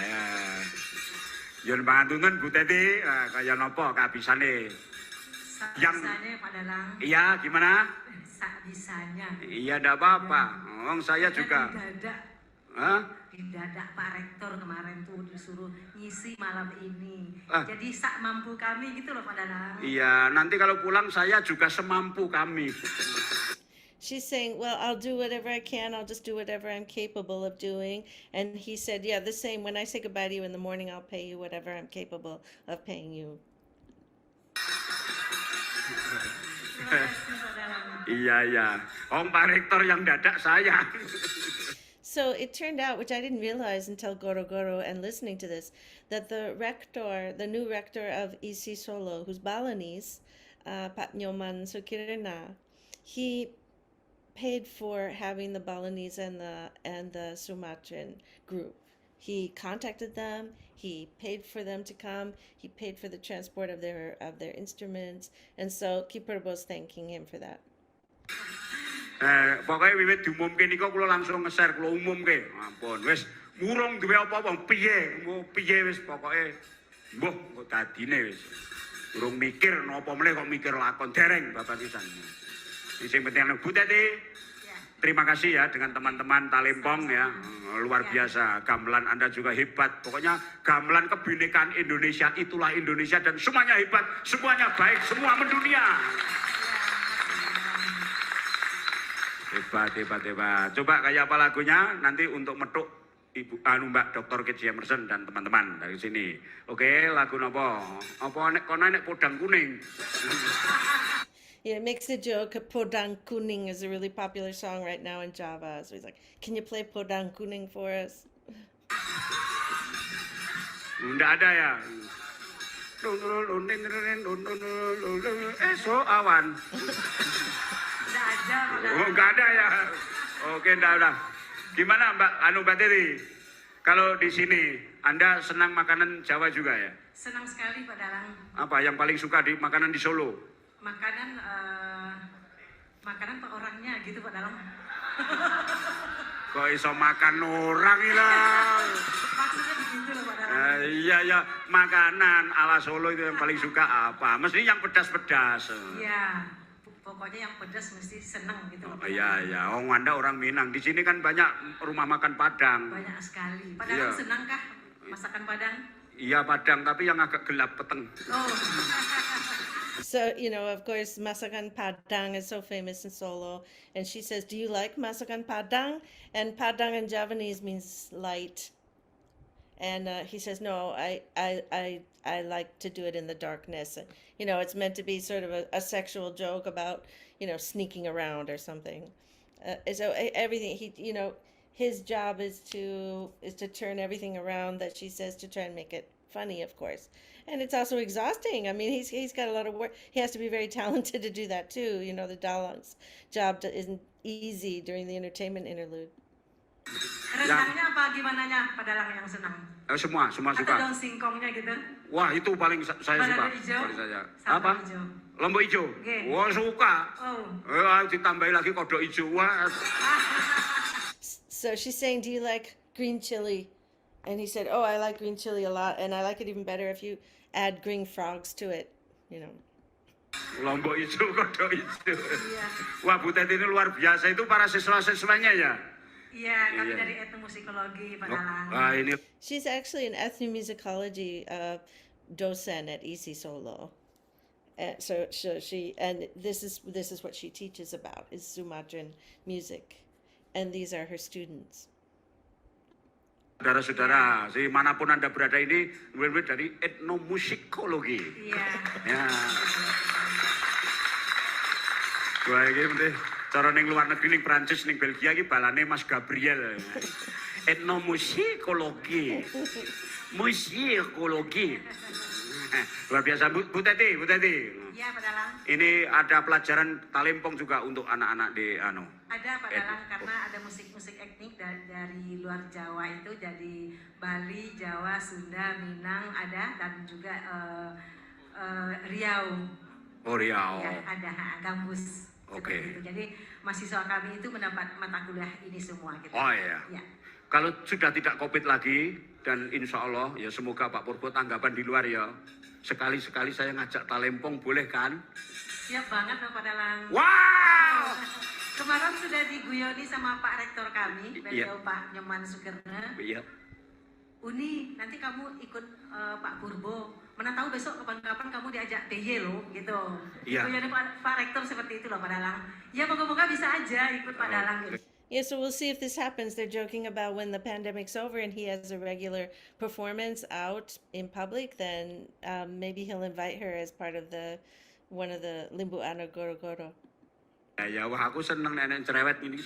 Yen pangatunten Bu Teti, kaya napa kabisane? Yang Pak Dalang. Iya, gimana? Bisanya. Iya, enggak apa-apa. Saya juga. Didadak. Hah? Didadak Pak Rektor kemarin tuh disuruh ngisi malam ini. Jadi sak mampu kami gitu loh Pak Dalang. Iya, nanti kalau pulang saya juga semampu kami. She's saying, well, I'll do whatever I can. I'll just do whatever I'm capable of doing. And he said, yeah, the same. When I say goodbye to you in the morning, I'll pay you whatever I'm capable of paying you. Iya. Om Pak Rektor yang dadak saya. So it turned out, which I didn't realize until Goro and listening to this, that the new rector of ISI Solo, who's Balinese, Pak Nyoman Sukirna, he paid for having the Balinese and the Sumatran group. He contacted them. He paid for them to come. He paid for the transport of their instruments, and so Kiperbo's thanking him for that. Pokoknya wiwit diumumke nika kula langsung nge-share, kula umumke. Ampun, wis murung duwe apa-apa piye wis pokoke mbuh kok dadine wis. Durung mikir napa meneh kok mikir lakon dereng Bapak pisan. Sing penting Bu Teti. Terima kasih ya dengan teman-teman Talempong ya, luar biasa. Gamelan Anda juga hebat. Pokoknya gamelan kebinekaan Indonesia, itulah Indonesia dan semuanya hebat, semuanya baik, semua mendunia. Hebat. Coba kayak apa lagunya nanti untuk metuk Ibu Mbak Dr. Ketsi Emerson dan teman-teman dari sini. Oke, lagu napa? Apa nek kono nek podang kuning? Yeah, it makes a joke. Podang Kuning is a really popular song right now in Java. So he's like, can you play Podang Kuning for us? Nggak ada ya. Esok awan. Nggak ada ya. Oke, nggak. Gimana Mbak Teti? Kalau di sini, Anda senang makanan Jawa juga ya? Senang sekali Pak Dalang. Apa yang paling suka di makanan di Solo? Makanan Pak orangnya gitu Pak Dalang. Kok iso makan orang lah? Maksudnya begitu loh Pak Dalang. Iya, makanan ala Solo itu yang paling suka apa? Mesti yang pedas-pedas. Iya, pokoknya yang pedas mesti seneng gitu loh. Iya, Anda orang Minang. Di sini kan banyak rumah makan Padang. Banyak sekali. Pak Dalang senang kah masakan Padang? Iya Padang, tapi yang agak gelap peteng. Oh. So, of course, Masakan Padang is so famous in Solo. And she says, do you like Masakan Padang? And Padang in Javanese means light. And he says, no, I like to do it in the darkness. It's meant to be sort of a sexual joke about, sneaking around or something. So everything, his job is to turn everything around that she says to try and make it funny, of course. And it's also exhausting. I mean, he's got a lot of work. He has to be very talented to do that too. The Dalang's job isn't easy during the entertainment interlude. Rendangnya apa gimana Pak Dalang yang senang? Semua suka. Atau daun singkongnya gitu? Wah, itu paling saya suka. Hijau? Paling saya. Apa? Lombok hijau. Okay. Wah, suka. Ditambahin lagi kodok hijau. Wah. So she's saying, do you like green chili And he said, "Oh, I like green chili a lot, and I like it even better if you add green frogs to it." You know. Lombok hijau, kodok hijau. Iya. Wah, Bu Teti ini luar biasa. Itu para siswa-siswanya ya? Iya, kami Iya. dari etnomusikologi Pak Oh, Dalang. ini She's actually an ethnomusicology docent at EC Solo. So she and this is what she teaches about is Sumatran music, and these are her students. saudara-saudara, manapun Anda berada ini, murid-murid dari etnomusikologi. Iya. Ya. Wah, ini penting. Cara ning luar negeri, ning Prancis, ning Belgia, ini balane Mas Gabriel. Etnomusikologi. Musikologi. Luar biasa, Bu Teti. Iya, Pak Dalang. Ini ada pelajaran talempong juga untuk anak-anak di Ada Pak Dalang, karena ada musik-musik etnik dari luar Jawa itu, jadi Bali, Jawa, Sunda, Minang ada, dan juga Riau. Oh, Riau. Ya, ada Gambus. Oke. Seperti itu. Jadi mahasiswa kami itu mendapat mata kuliah ini semua gitu. Oh iya. Ya. Kalau sudah tidak COVID lagi, dan insya Allah ya semoga Pak Purbo tanggapan di luar ya. Sekali-sekali saya ngajak talempong, boleh kan? Siap banget Pak Dalang. Wow! Kemarin sudah diguyoni sama Pak Rektor kami, beliau Iya. Pak Nyoman Sugerne. Iya. Uni, nanti kamu ikut Pak Purbo. Mana tahu besok kapan-kapan kamu diajak PY loh, gitu. Iya. Diguyoni Pak Rektor seperti itu loh Pak Dalang. Ya moga-moga bisa aja ikut Pak Dalang gitu. Yeah, so we'll see if this happens. They're joking about when the pandemic's over and he has a regular performance out in public, then maybe he'll invite her as part of one of the Limbu Ano Goro Goro. Ya, wah aku seneng nenek cerewet ini.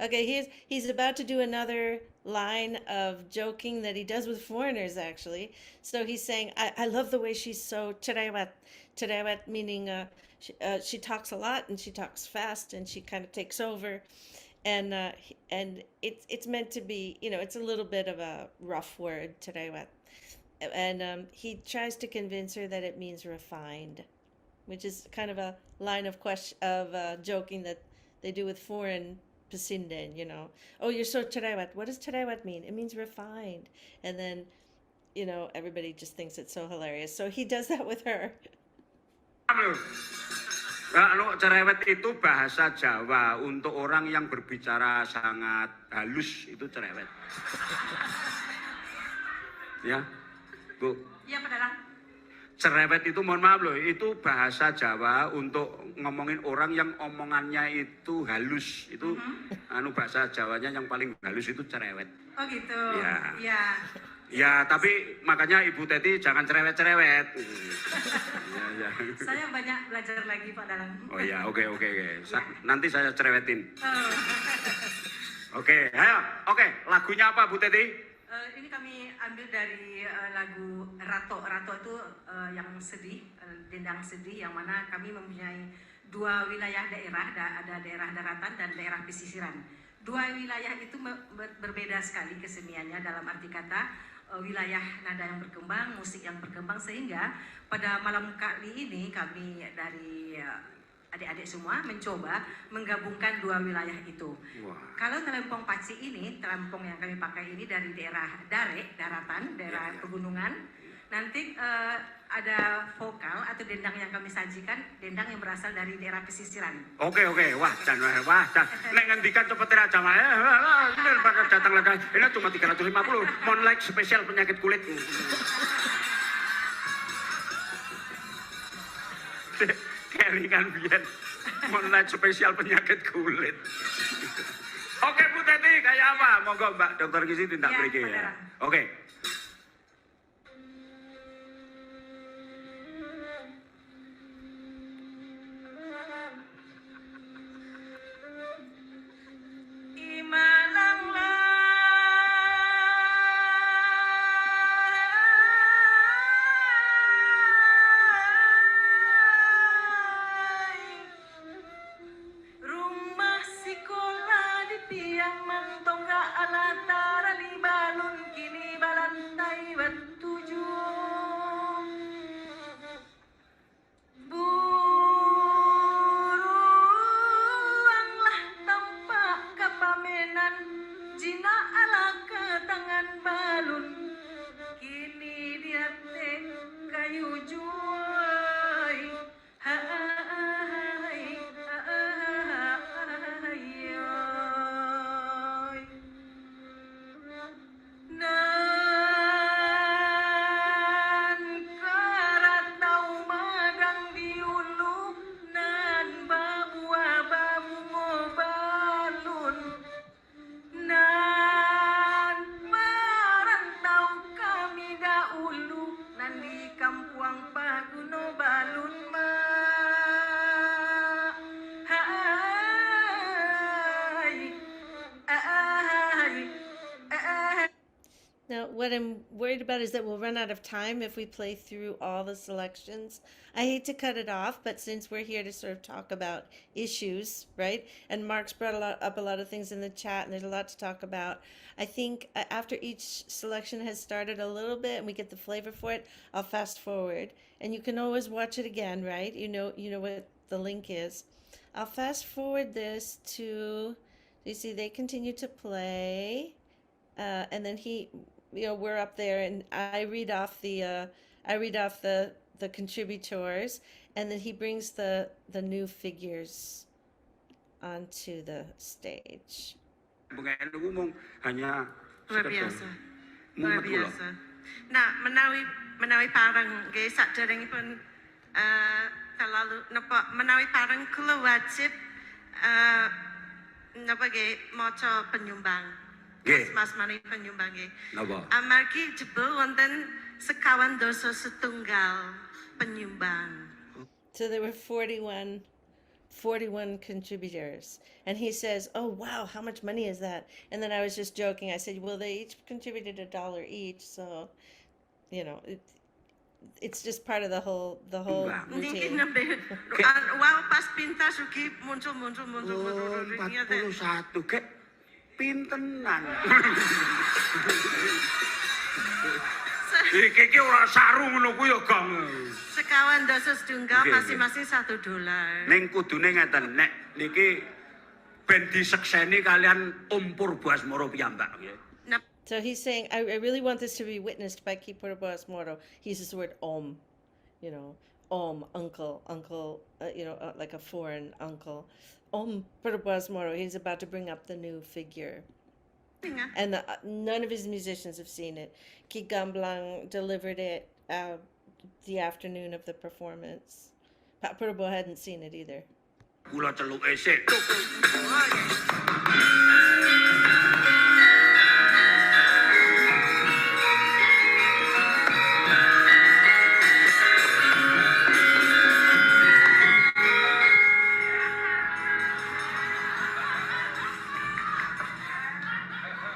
Okay, he's about to do another line of joking that he does with foreigners, actually. So he's saying, I love the way she's so cerewet. Cerewet meaning she talks a lot and she talks fast and she kind of takes over. And it's meant to be, it's a little bit of a rough word, cerewet. And he tries to convince her that it means refined, which is kind of a line of joking that they do with foreign Pasinden, Oh, you're so cerewet. What does cerewet mean? It means refined. And then, everybody just thinks it's so hilarious. So he does that with her. Kalau cerewet itu bahasa Jawa untuk orang yang berbicara sangat halus, itu cerewet. Ya, Bu. Iya Pak Dalang. Cerewet itu, mohon maaf loh, itu bahasa Jawa untuk ngomongin orang yang omongannya itu halus. Itu bahasa Jawanya yang paling halus itu cerewet. Oh gitu. Ya. Iya. Ya, tapi makanya Ibu Teti jangan cerewet-cerewet. Ya. Saya banyak belajar lagi Pak Dalang. Oh ya, oke. Nanti saya cerewetin. Oh. Oke, ayo. Oke, lagunya apa Bu Teti? Ini kami ambil dari lagu Rato. Rato itu yang sedih, dendang sedih, yang mana kami mempunyai dua wilayah daerah, ada daerah daratan dan daerah pesisiran. Dua wilayah itu berbeda sekali keseniannya, dalam arti kata wilayah nada yang berkembang, musik yang berkembang, sehingga pada malam kali ini kami dari adik-adik semua mencoba menggabungkan dua wilayah itu. Wah. Kalau telempong paci ini, telempong yang kami pakai ini dari daerah daratan, daerah pegunungan. Nanti ada vokal atau dendang yang kami sajikan, dendang yang berasal dari daerah pesisiran. Oke. Wah, nek ngendikan cepet aja Mas. Bener bakal datang lagi. Ini cuma 350. Moonlight spesial penyakit kulit. Kelingan biyen. Moonlight spesial penyakit kulit. Oke, Bu Teti, kayak apa? Monggo Mbak Dokter Gizi tindak Ya, mriki Pak ya. Darang. Oke. Rumah sekolah di tiang mantong ra alatara di balun kini bala what I'm worried about is that we'll run out of time if we play through all the selections. I hate to cut it off, but since we're here to sort of talk about issues, right? And Mark's brought up a lot of things in the chat, and there's a lot to talk about. I think after each selection has started a little bit and we get the flavor for it, I'll fast forward, and you can always watch it again, right? You know what the link is. I'll fast forward this to. You see, they continue to play. And then we're up there, and I read off the contributors, and then he brings the new figures onto the stage. Ngomong hanya Luar sekedar biasa. Luar mumet kula. biasa. Nah, menawi parang nggih saderengipun terlalu napa menawi parang kula wajib napa nggih maca penyumbang. Nggih. Mas menawi penyumbang nggih. Napa? Amargi jebul wonten sekawan dasa setunggal penyumbang. So there were 41 contributors, and he says, "Oh wow, how much money is that?" And then I was just joking. I said, "Well, they each contributed $1 each, so it's just part of the whole Niki routine." nembe wow pas pintas ugi muncul Oh, 41 kek pintenan. Iki ora saru ngono kuwi ya, Gong. Sekawan dasa setunggal Nggih, masing-masing $1. Ning kudune ngeten, nek niki ben disekseni kalian Purboasmoro piyambak nggih. Nah, So he's saying, I really want this to be witnessed by Ki Purboasmoro. He uses the word Om, Om, uncle, like a foreign uncle. Om Purboasmoro. He's about to bring up the new figure. And none of his musicians have seen it. Ki Gamelan delivered it the afternoon of the performance. Pak Purbo hadn't seen it either. Kula celuke sik.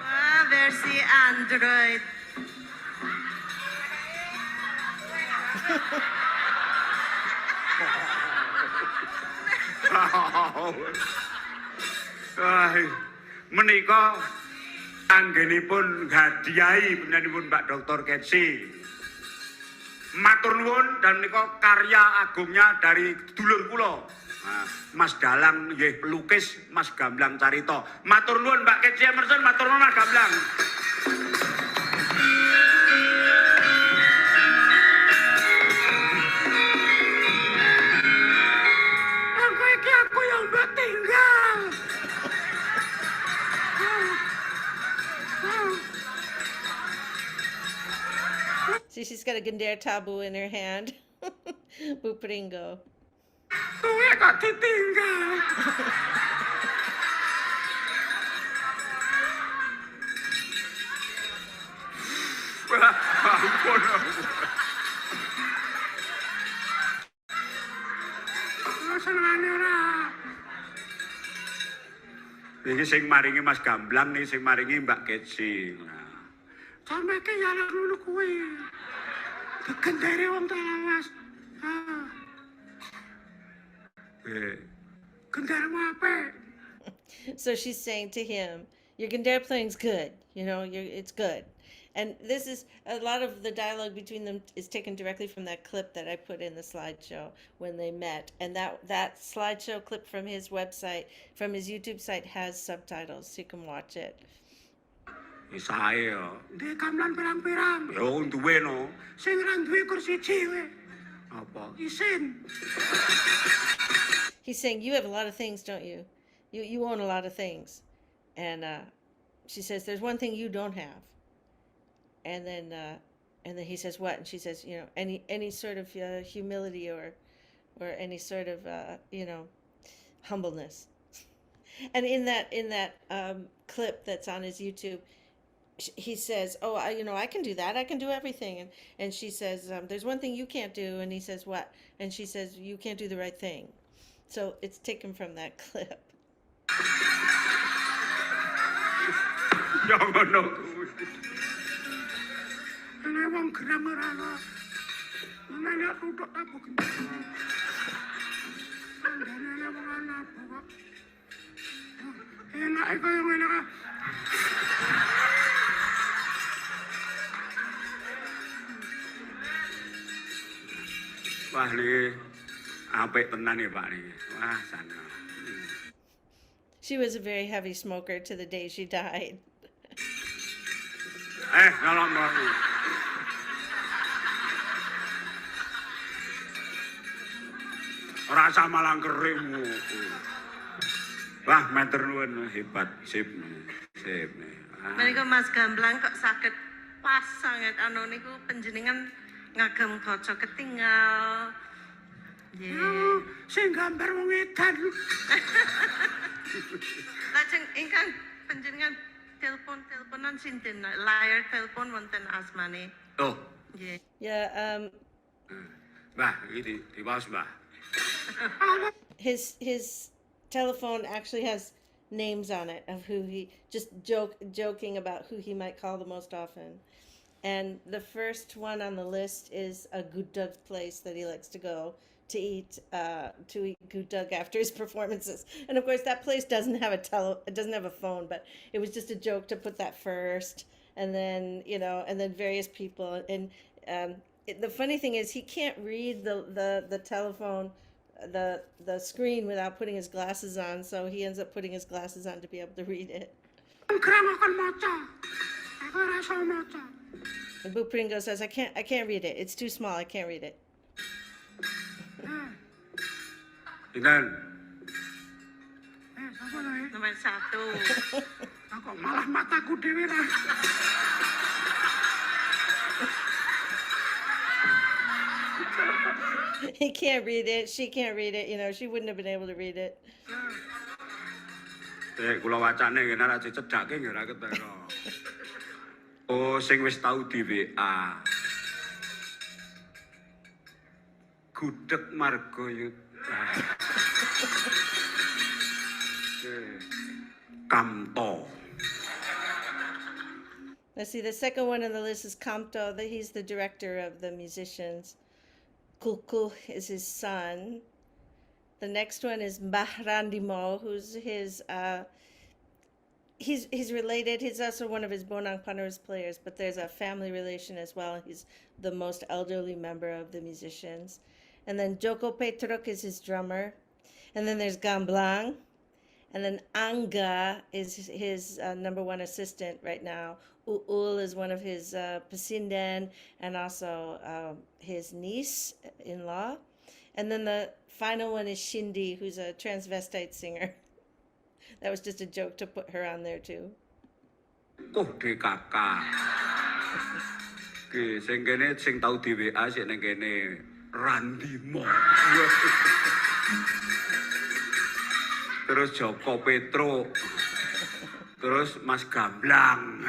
wah, versi Android. Ai, menika anggenipun hadiahi penyanipun Mbak Dr. Ketsi. Matur nuwun, dan menika karya agungnya dari dulur kula. Nah, Mas Dalang nggih pelukis, Mas Gamelan carita. Matur nuwun Mbak Ketsi Emerson, matur nuwun Mas Gamelan. Aku iki aku yang mbak tinggal. See, she's got a Gandar tabu in her hand. Bupringo. Kowe kok ditinggal. Wah, ampun. Senengane ora. Iki sing maringi Mas Gamelan nih, sing maringi Mbak Ketsi. Sampe ki ya ngono kuwi. Gendere wong Mas. Genderamu apa? So she's saying to him, "Your Gandar playing's good. It's good." And this is a lot of the dialogue between them is taken directly from that clip that I put in the slideshow when they met. And that slideshow clip from his website, from his YouTube site, has subtitles, so you can watch it. Isae yo. Ndek Gamelan pirang-pirang. Yo duwe no. Sing ra duwe kursi ciwe. Apa? Isin. He's saying, "You have a lot of things, don't you? You own a lot of things." And she says, "There's one thing you don't have." And then he says, "What?" And she says, any sort of humility or any sort of humbleness." And in that clip that's on his YouTube, he says, "Oh, I can do that. I can do everything." And she says, "There's one thing you can't do." And he says, "What?" And she says, "You can't do the right thing." So it's taken from that clip. Yo ngono kuwi. Kene wong geram ora ana. Nek tutuk tabu gendeng. Andane wong ana kok. Enak kaya ngene ka. Wah niki apik tenan ya Pak niki. Wah sana. She was a very heavy smoker to the day she died. Nyolong baru. Rasa malang kerimu. Wah, meter nuwun hebat, sip nih. Menika Mas Gamblang kok saged pas sanget anu niku panjenengan ngagem kaca ketinggal. Nggih. Sing gambar wong edan. Lajeng ingkang panjenengan teleponan sinten layar telepon wonten asmane. Oh, Nggih. Yeah, Mbah, iki diwaos, Mbah. his telephone actually has names on it of who he just joking about who he might call the most often. And the first one on the list is a good dog place that he likes to go to eat good dog after his performances. And of course, that place doesn't have it doesn't have a phone, but it was just a joke to put that first, and then and then various people. And the funny thing is, he can't read the telephone, the screen without putting his glasses on. So he ends up putting his glasses on to be able to read it. Kram akan maca. Aku ora iso maca. And Boo Pringo says, I can't read it. It's too small. I can't read it. Dinten. Sapa lho? Nomor 1. Aku malah mataku dhewe ra. He can't read it. She can't read it. She wouldn't have been able to read it. Kula wacane ngene ra cecedake nggih ra ketara. Oh, sing wis tau di WA. Gudeg Margayuda. Kamto. Let's see. The second one on the list is Kamto. He's the director of the musicians. Kulkul is his son. The next one is Bahrandimo, who's his. He's related. He's also one of his Bonang Panor's players, but there's a family relation as well. He's the most elderly member of the musicians. And then Joko Petruk is his drummer. And then there's Gamblang. And then Anga is his number one assistant right now. Uul is one of his Pasinden and also his niece-in-law. And then the final one is Shindi, who's a transvestite singer. That was just a joke to put her on there too. Kode kakak. Oke, sing kene sing tau di WA sik ning kene Randimo. Terus Joko Petro. Terus Mas Gamblang.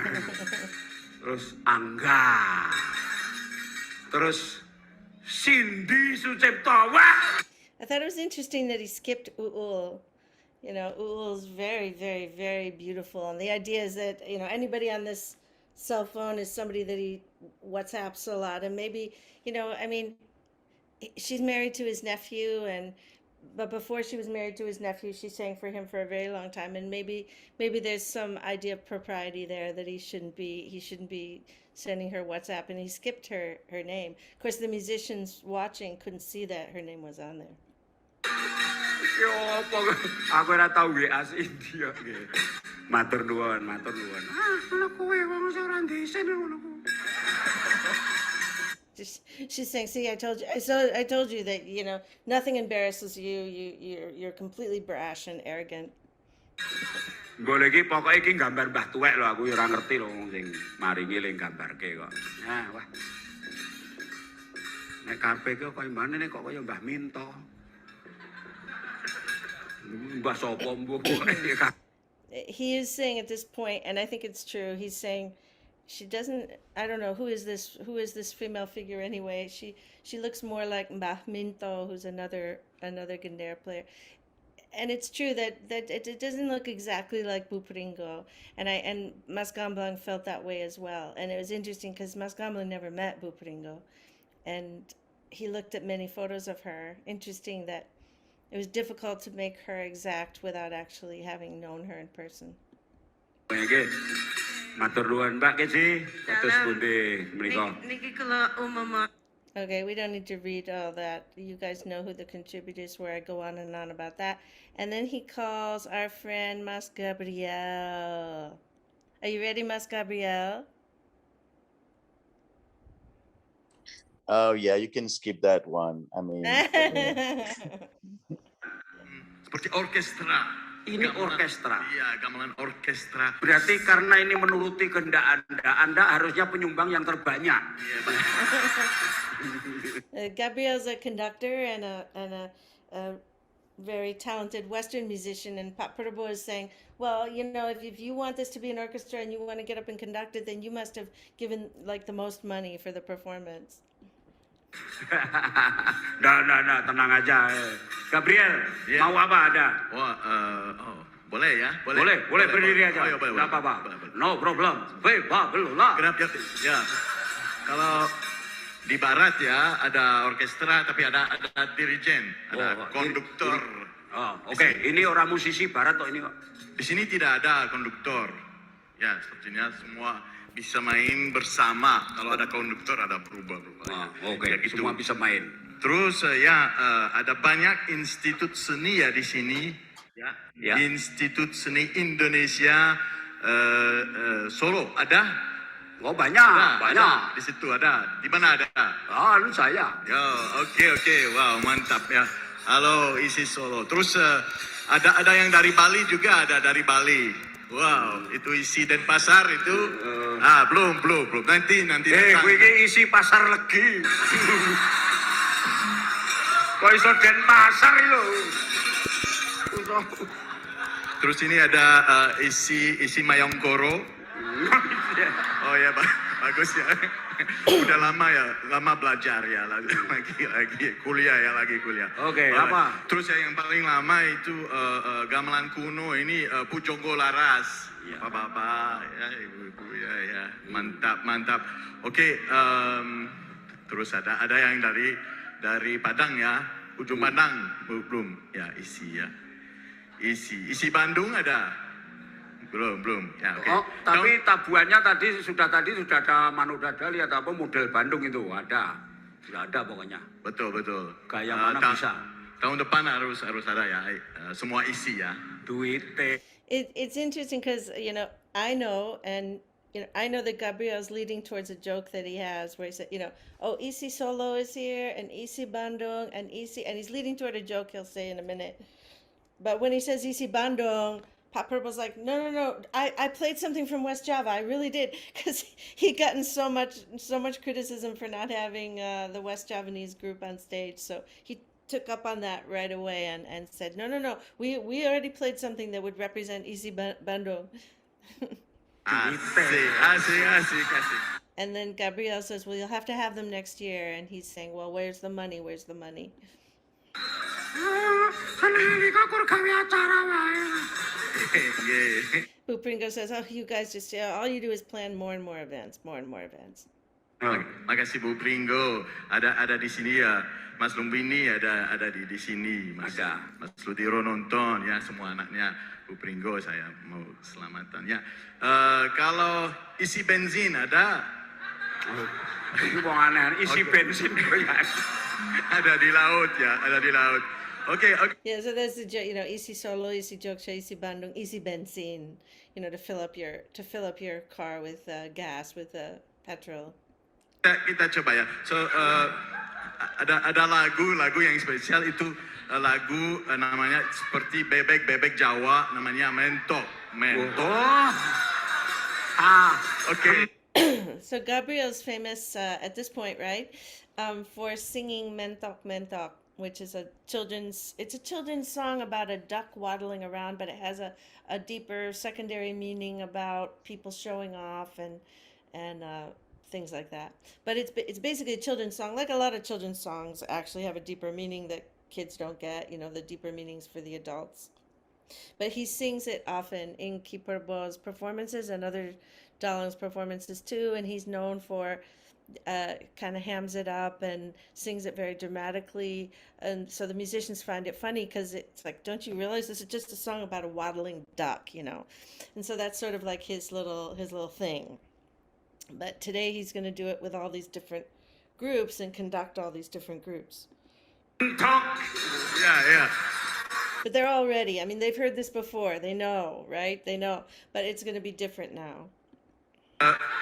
Terus Angga. Terus Cindy Sucipto. Wah! I thought it was interesting that he skipped Uul. Uul's very, very, very beautiful. And the idea is that, anybody on this cell phone is somebody that he WhatsApps a lot. And maybe, she's married to his nephew, but before she was married to his nephew, she sang for him for a very long time. And maybe there's some idea of propriety there that he shouldn't be sending her WhatsApp, and he skipped her name. Of course, the musicians watching couldn't see that her name was on there. Yo apa aku ora tau WA Cindy ya nggih. Matur nuwun. Ngono kowe wong sing ora ndesen ngono ku. She's saying, see, I told you that, nothing embarrasses you. You're completely brash and arrogant. Mbok iki pokoke iki gambar Mbah Tuwek lho, aku ora ngerti lho wong sing maringi ling gambarke kok. Wah. Nek karepe ki koyo mbane nek kok koyo Mbah Minto. Mbah sapa mbok. He is saying at this point, and I think it's true, he's saying she doesn't, I don't know, who is this female figure anyway? She looks more like Mbah Minto, who's another Gandhara player. and it's true that it doesn't look exactly like Bupringo, and Mas Gamblang felt that way as well. And it was interesting because Mas Gamblang never met Bupringo, and he looked at many photos of her. Interesting that it was difficult to make her exact without actually having known her in person. Nggih. Matur nuwun Mbak Keci, kados Dalam pundi menika. niki kula umama Okay, we don't need to read all that. You guys know who the contributors were. I go on and on about that. And then he calls our friend Mas Gabriel. Are you ready, Mas Gabriel? Oh yeah, you can skip that one. I mean, Seperti orkestra. Ini orkestra. Iya, gamelan orkestra. Berarti karena ini menuruti kehendak Anda harusnya penyumbang yang terbanyak. Gabriel's a conductor and a very talented Western musician, and Pat Purbo is saying, well, you know, if you want this to be an orchestra and you want to get up and conduct it, then you must have given like the most money for the performance. Nah, tenang aja. Gabriel, Iya. mau apa ada? Wah, boleh ya? Boleh berdiri aja. Oh, iya, boleh. Nggak apa-apa. Boleh. No problem. Belum lah. Kenapa ya? Kalau di barat ya ada orkestra tapi ada dirijen, ada konduktor. Oke. Ini orang musisi barat atau ini kok? Di sini tidak ada konduktor. Ya, sepertinya semua bisa main bersama. Kalau ada konduktor ada berubah-ubah. Oke, Ya, gitu. semua bisa main. Terus ada banyak institut seni ya di sini. Ya. Institut Seni Indonesia Solo ada. Oh, banyak. Ada. Di situ ada. Di mana ada? Lu saya. Ya, oke. Wow, mantap ya. Halo, isi Solo. Terus ada yang dari Bali juga, ada dari Bali. Wow, itu isi Denpasar itu. Belum. Nanti datang. Gue ini isi pasar legi. Kok iso Denpasar itu? Terus ini ada isi Mayongkoro. Oh ya, bagus ya. Udah lama belajar ya, lagi kuliah. Oke, apa? Terus yang paling lama itu gamelan kuno ini Pujonggo Laras. Ya. Bapak-bapak, ya ibu-ibu ya, mantap. Oke, terus ada yang dari Padang ya, ujung Padang belum ya isi ya. Isi Bandung ada. Belum. Ya, oke. Oh, tapi tabuannya tadi sudah ada Manu Dadali atau apa model Bandung itu ada. Sudah ada pokoknya. Betul. Gaya mana bisa? Tahun depan harus ada ya, semua isi ya. Duite. It's interesting because I know that Gabriel's leading towards a joke that he has where he said, oh, Isi Solo is here and Isi Bandung and he's leading toward a joke he'll say in a minute. But when he says Isi Bandung, Pop Purple's like, no, I played something from West Java. I really did, because he'd gotten so much criticism for not having the West Javanese group on stage. So he took up on that right away and said, no, we already played something that would represent Isi Bandung. Asik. And then Gabriel says, well, you'll have to have them next year. And he's saying, well, where's the money? Pringo says, oh, you guys just, all you do is plan more and more events. Makasih Bu Pringo. Ada di sini ya. Mas Lumbini ada di sini. Mas Ludiro nonton ya, semua anaknya Bu Pringo saya mau selamatan ya. Kalau isi bensin ada. Ini wong aneh, isi bensin ya. Ada di laut. Okay. Yeah, so there's the Isi Solo, Isi Jogja, Isi Bandung, Isi Benzin, to fill up your car with gas, with petrol. Kita coba ya. So ada lagu yang spesial itu lagu namanya seperti bebek Jawa, namanya mentok. Okay. So Gabriel's famous at this point, right, for singing mentok, which is a children's song about a duck waddling around, but it has a deeper secondary meaning about people showing off and things like that. But it's basically a children's song. Like a lot of children's songs actually have a deeper meaning that kids don't get, the deeper meanings for the adults. But he sings it often in Kiparbo's performances and other Dalang's performances too, and he's known for kind of hams it up and sings it very dramatically, and so the musicians find it funny because it's like, don't you realize this is just a song about a waddling duck? And so that's sort of like his little thing. But today he's going to do it with all these different groups and conduct all these different groups. Mentok. Yeah. But they're all ready. I mean, they've heard this before. They know, right? They know. But it's going to be different now.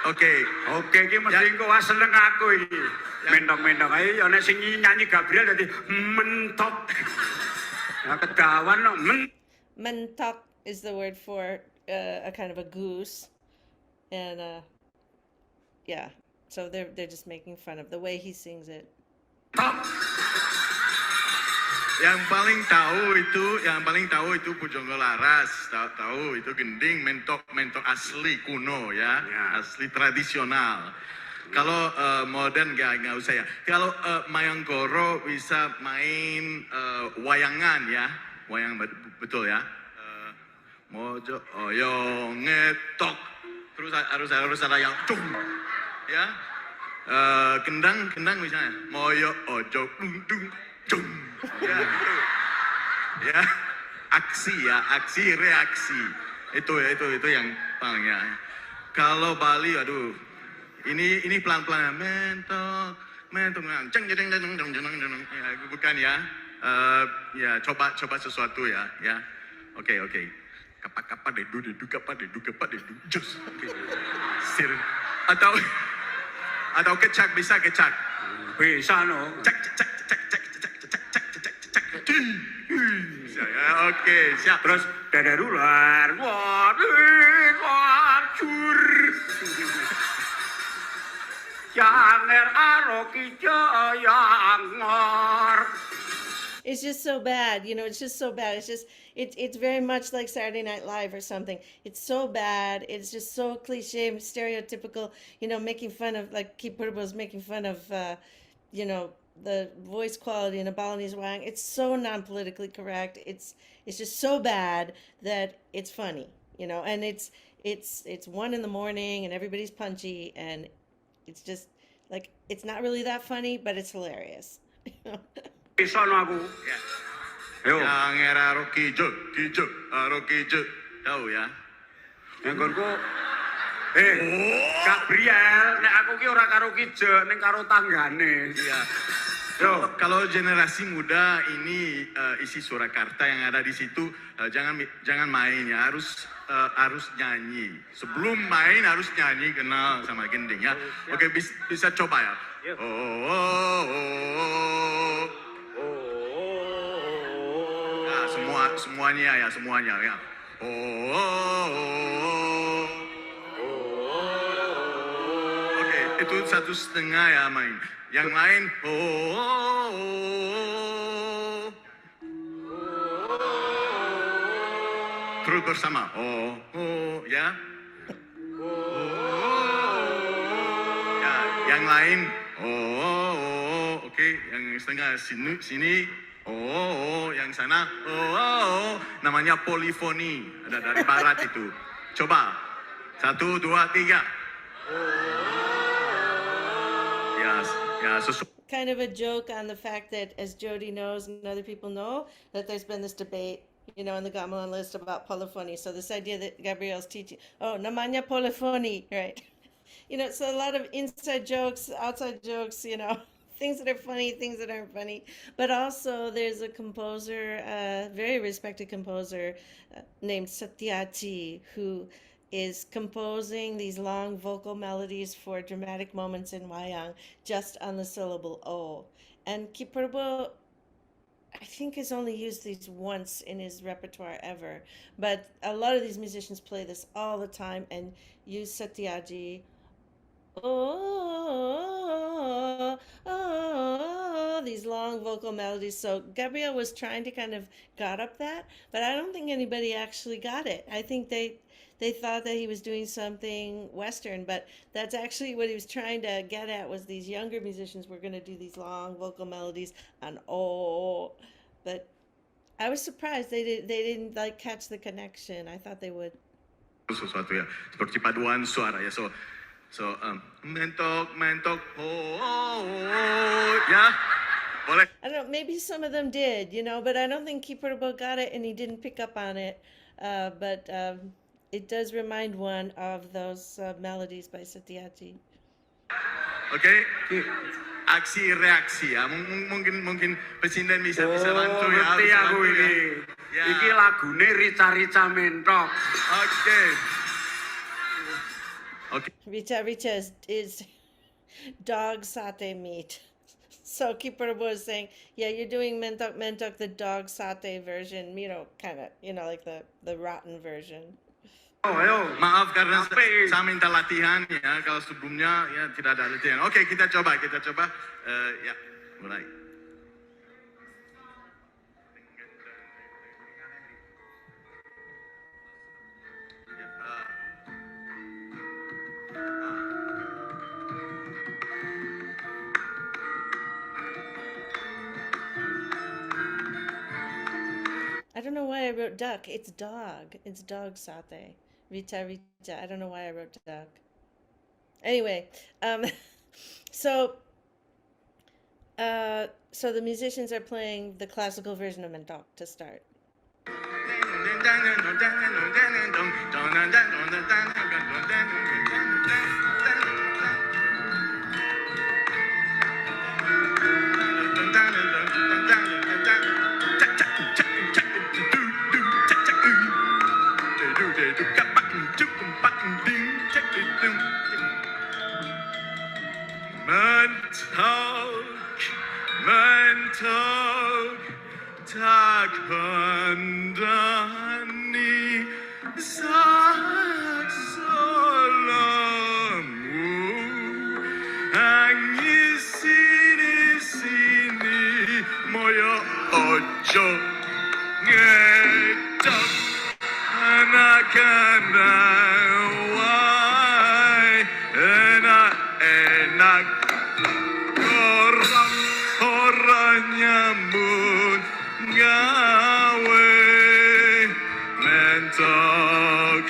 Oke. Oke, iki mesti engko wah seneng aku iki. Mentok-mentok ae ya nek sing nyanyi Gabriel dadi mentok. Ya kedawan no Mentok is the word for a kind of a goose. And yeah. So they're just making fun of the way he sings it. mentok. Yang paling tahu itu Pujangga Laras, tahu itu gending mentok asli kuno ya, Ya. asli tradisional. Kalau modern nggak usah ya. Kalau Mayangkoro bisa main wayangan ya, wayang betul ya. Mojo oyong ngetok, terus harus ada yang cung, ya. Kendang misalnya, moyo ojo dung cung. Ya, gitu. Ya, aksi reaksi itu yang palingnya. Kalau Bali, aduh, ini pelan-pelan mentok, ceng, ya, bukan ya. Ya coba sesuatu ya. Oke. Kapa dedu, jos. Sir. Atau kecak, bisa kecak. Bisa no. Cek. Bisa ya, oke, siap. Terus dadarular. Wajur. Yanger aroki jayangor. It's just so bad, it's just so bad. It's very much like Saturday Night Live or something. It's so bad. It's just so cliche, stereotypical, making fun of, like Kipurbo's making fun of, the voice quality in a Balinese wang. It's so non-politically correct. It's just so bad that it's funny, and it's 1 a.m. and everybody's punchy, and it's just like, it's not really that funny, but it's hilarious. Bisa no aku. Yo. Yang era kijo, tahu ya? Nggonku Gabriel, nek aku ki ora karo Kijo, ning karo tanggane. Iya. Yo, Kalau generasi muda ini isi Surakarta yang ada di situ, jangan main ya, harus nyanyi. Sebelum main harus nyanyi, kenal sama gending ya. Oke, bisa coba ya. Ya, semuanya ya. Oke, itu 1/2 ya main. Yang lain terus bersama ya. Ya, yang lain oke, yang setengah sini yang sana namanya polifoni, ada dari barat itu. Coba 1, 2, 3. Ya, Kind of a joke on the fact that, as Jody knows and other people know, that there's been this debate, in the Gamelan list about polyphony. So this idea that Gabriel's teaching, namanya polyphony, right? So a lot of inside jokes, outside jokes, things that are funny, things that aren't funny. But also there's a composer, very respected composer named Satyajit, who is composing these long vocal melodies for dramatic moments in wayang just on the syllable O. And Kipurbo, I think, has only used these once in his repertoire ever. But a lot of these musicians play this all the time and use Satyajit. These long vocal melodies. So Gabriel was trying to kind of got up that, but I don't think anybody actually got it. I think they thought that he was doing something Western, but that's actually what he was trying to get at, was these younger musicians were going to do these long vocal melodies on But I was surprised they didn't like catch the connection. I thought they would. sesuatu ya seperti paduan suara ya mentok mentok ya boleh. I don't know, maybe some of them did, but I don't think Keeperable got it and he didn't pick up on it. But it does remind one of those melodies by Satyajit. Oke, aksi reaksi ya. Mungkin Presiden bisa bantu ya. Ngerti Bisa aku bantu ya. ini. Ya. Iki lagune Rica-Rica Mentok. Oke. Oke. Richa is dog satay meat. So Keeperable is saying, yeah, you're doing mentok mentok, the dog satay version, kind of, like the rotten version. Oh, ayo. Maaf karena Sampai. saya minta latihan ya. Kalau sebelumnya ya tidak ada latihan. Oke, kita coba. Ya, mulai. I don't know why I wrote duck. It's dog. It's dog satay. Richa. I don't know why I wrote duck. Anyway, so so the musicians are playing the classical version of Mentok to start. Mentok tak hendani saksolamu angin sini moyo ojo ngedok anak-anak wai enak orang nyambut gawe mentok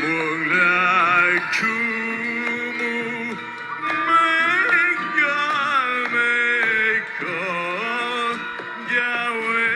mulai kumu meko gawe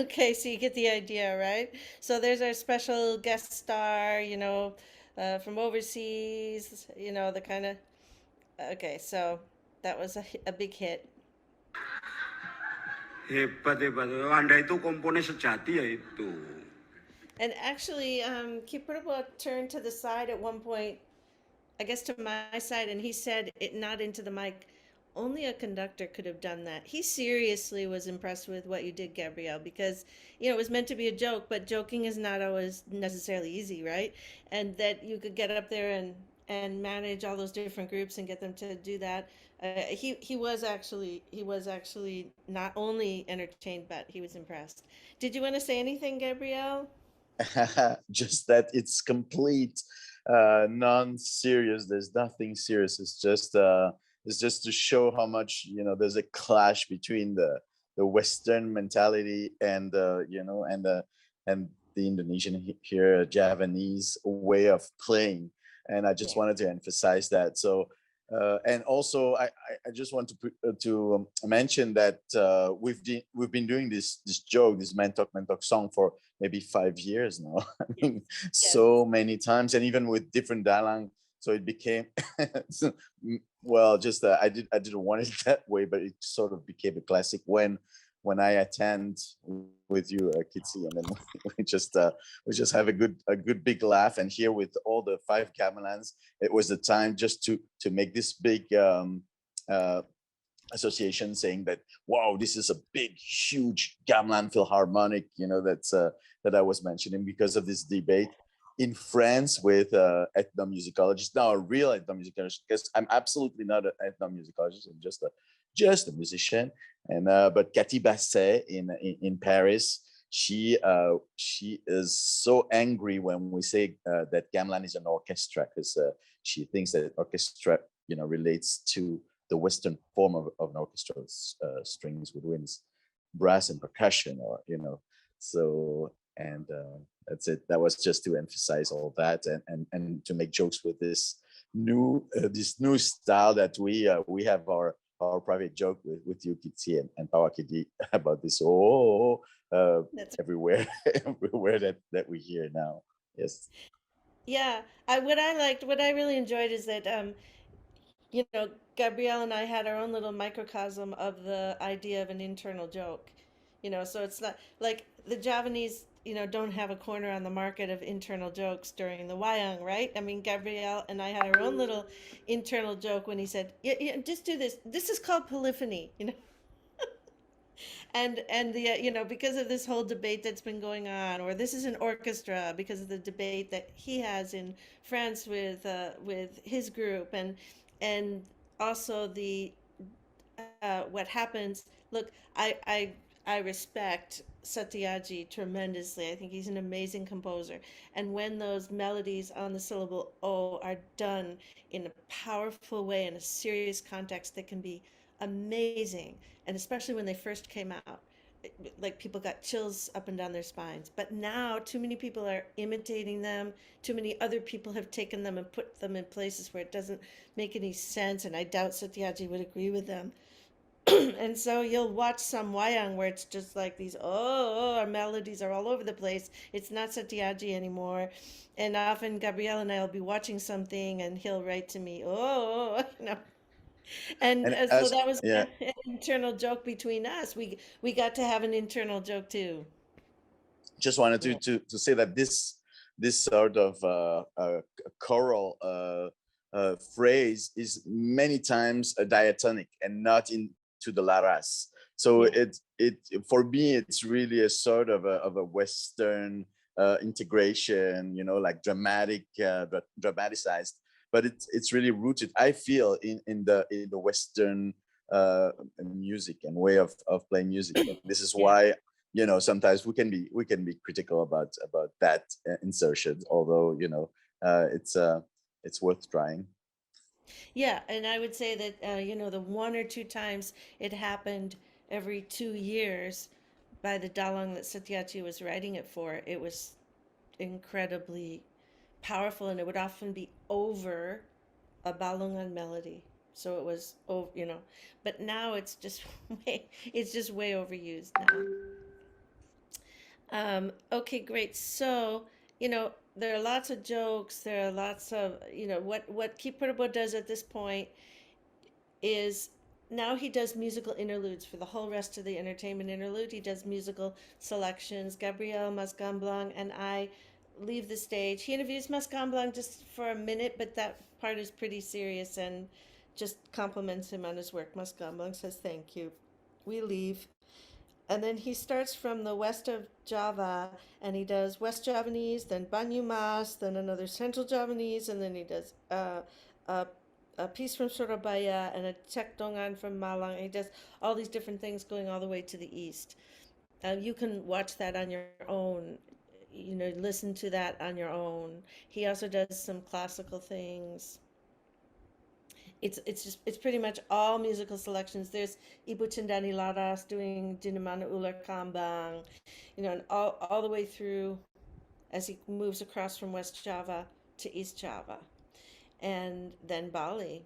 Okay, so you get the idea, right? So there's our special guest star, from overseas, the kind of. Okay, so that was a big hit. Hebat. Anda itu komponis sejati ya itu. And actually, Keeperable turned to the side at one point, I guess to my side, and he said it not into the mic. Only a conductor could have done that. He seriously was impressed with what you did, Gabrielle, because it was meant to be a joke, but joking is not always necessarily easy, right? And that you could get up there and manage all those different groups and get them to do that. He was actually not only entertained, but he was impressed. Did you want to say anything, Gabrielle? Just that it's complete non-serious. There's nothing serious. It's just to show how much there's a clash between the Western mentality and and the Indonesian here Javanese way of playing. And I just wanted to emphasize that. So and also I just want to mention that we've been doing this joke, this Mentok song for maybe 5 years now. I mean, so many times, and even with different dialogue. So it became well, just I didn't want it that way, but it sort of became a classic when when I attend with you, Kitsi, and then we just have a good big laugh. And here with all the five gamelans, it was the time just to make this big uh, association, saying that wow, this is a big, huge Gamelan Philharmonic. That I was mentioning because of this debate in France with ethnomusicologists. Now, a real ethnomusicologist, because I'm absolutely not an ethnomusicologist. I'm just a musician. And but Cathy Basset in Paris, she is so angry when we say that gamelan is an orchestra, because she thinks that orchestra relates to the Western form of an orchestra, strings with winds, brass and percussion, or so. And that's it. That was just to emphasize all that, and to make jokes with this new style that we have our private joke with you, Kitsi, and Pawakidi, about this That's everywhere everywhere that we hear now. Yes. yeah. What I really enjoyed is that Gabrielle and I had our own little microcosm of the idea of an internal joke. So it's not like the Javanese, don't have a corner on the market of internal jokes during the Wayang, right? I mean, Gabrielle and I had our own little internal joke when he said, "Yeah, yeah, just do this. This is called polyphony," and the because of this whole debate that's been going on, or this is an orchestra because of the debate that he has in France with his group, and also the what happens. Look, I respect Satyaji tremendously. I think he's an amazing composer. And when those melodies on the syllable O are done in a powerful way, in a serious context, that can be amazing. And especially when they first came out, like people got chills up and down their spines. But now too many people are imitating them. Too many other people have taken them and put them in places where it doesn't make any sense. And I doubt Satyaji would agree with them. And so you'll watch some wayang where it's just like these our melodies are all over the place. It's not Satyaji anymore. And often Gabrielle and I will be watching something and he'll write to me, and And so as that was yeah, an internal joke between us. We got to have an internal joke too. just wanted Yeah. to say that this sort of choral phrase is many times a diatonic and not into the laras. So Yeah. it for me it's really a sort of a Western integration, like dramatic, but dramatized. But it's really rooted, I feel, in the Western music and way of playing music. And this is Yeah. why sometimes we can be critical about that insertion, although it's worth trying. Yeah, and I would say that the one or two times it happened every 2 years by the Dalong that Satyajit was writing it for, it was incredibly powerful, and it would often be over a Balungan melody. So it was over, but now it's just way overused now. Okay, great. So, there are lots of jokes. There are lots of, what Kiparabo does at this point is now he does musical interludes for the whole rest of the entertainment interlude. He does musical selections. Gabriel Mascamblang and I leave the stage. He interviews Mascamblang just for a minute, but that part is pretty serious and just compliments him on his work. Mascamblang says thank you. We leave. And then he starts from the west of Java and he does West Javanese, then Banyumas, then another Central Javanese, and then he does a, a piece from Surabaya and a Cekdongan from Malang. He does all these different things going all the way to the east. You can watch that on your own, listen to that on your own. He also does some classical things. It's pretty much all musical selections. There's Ibu Cendani Laras doing Dinamana Ular Kambang, and all the way through as he moves across from West Java to East Java, and then Bali.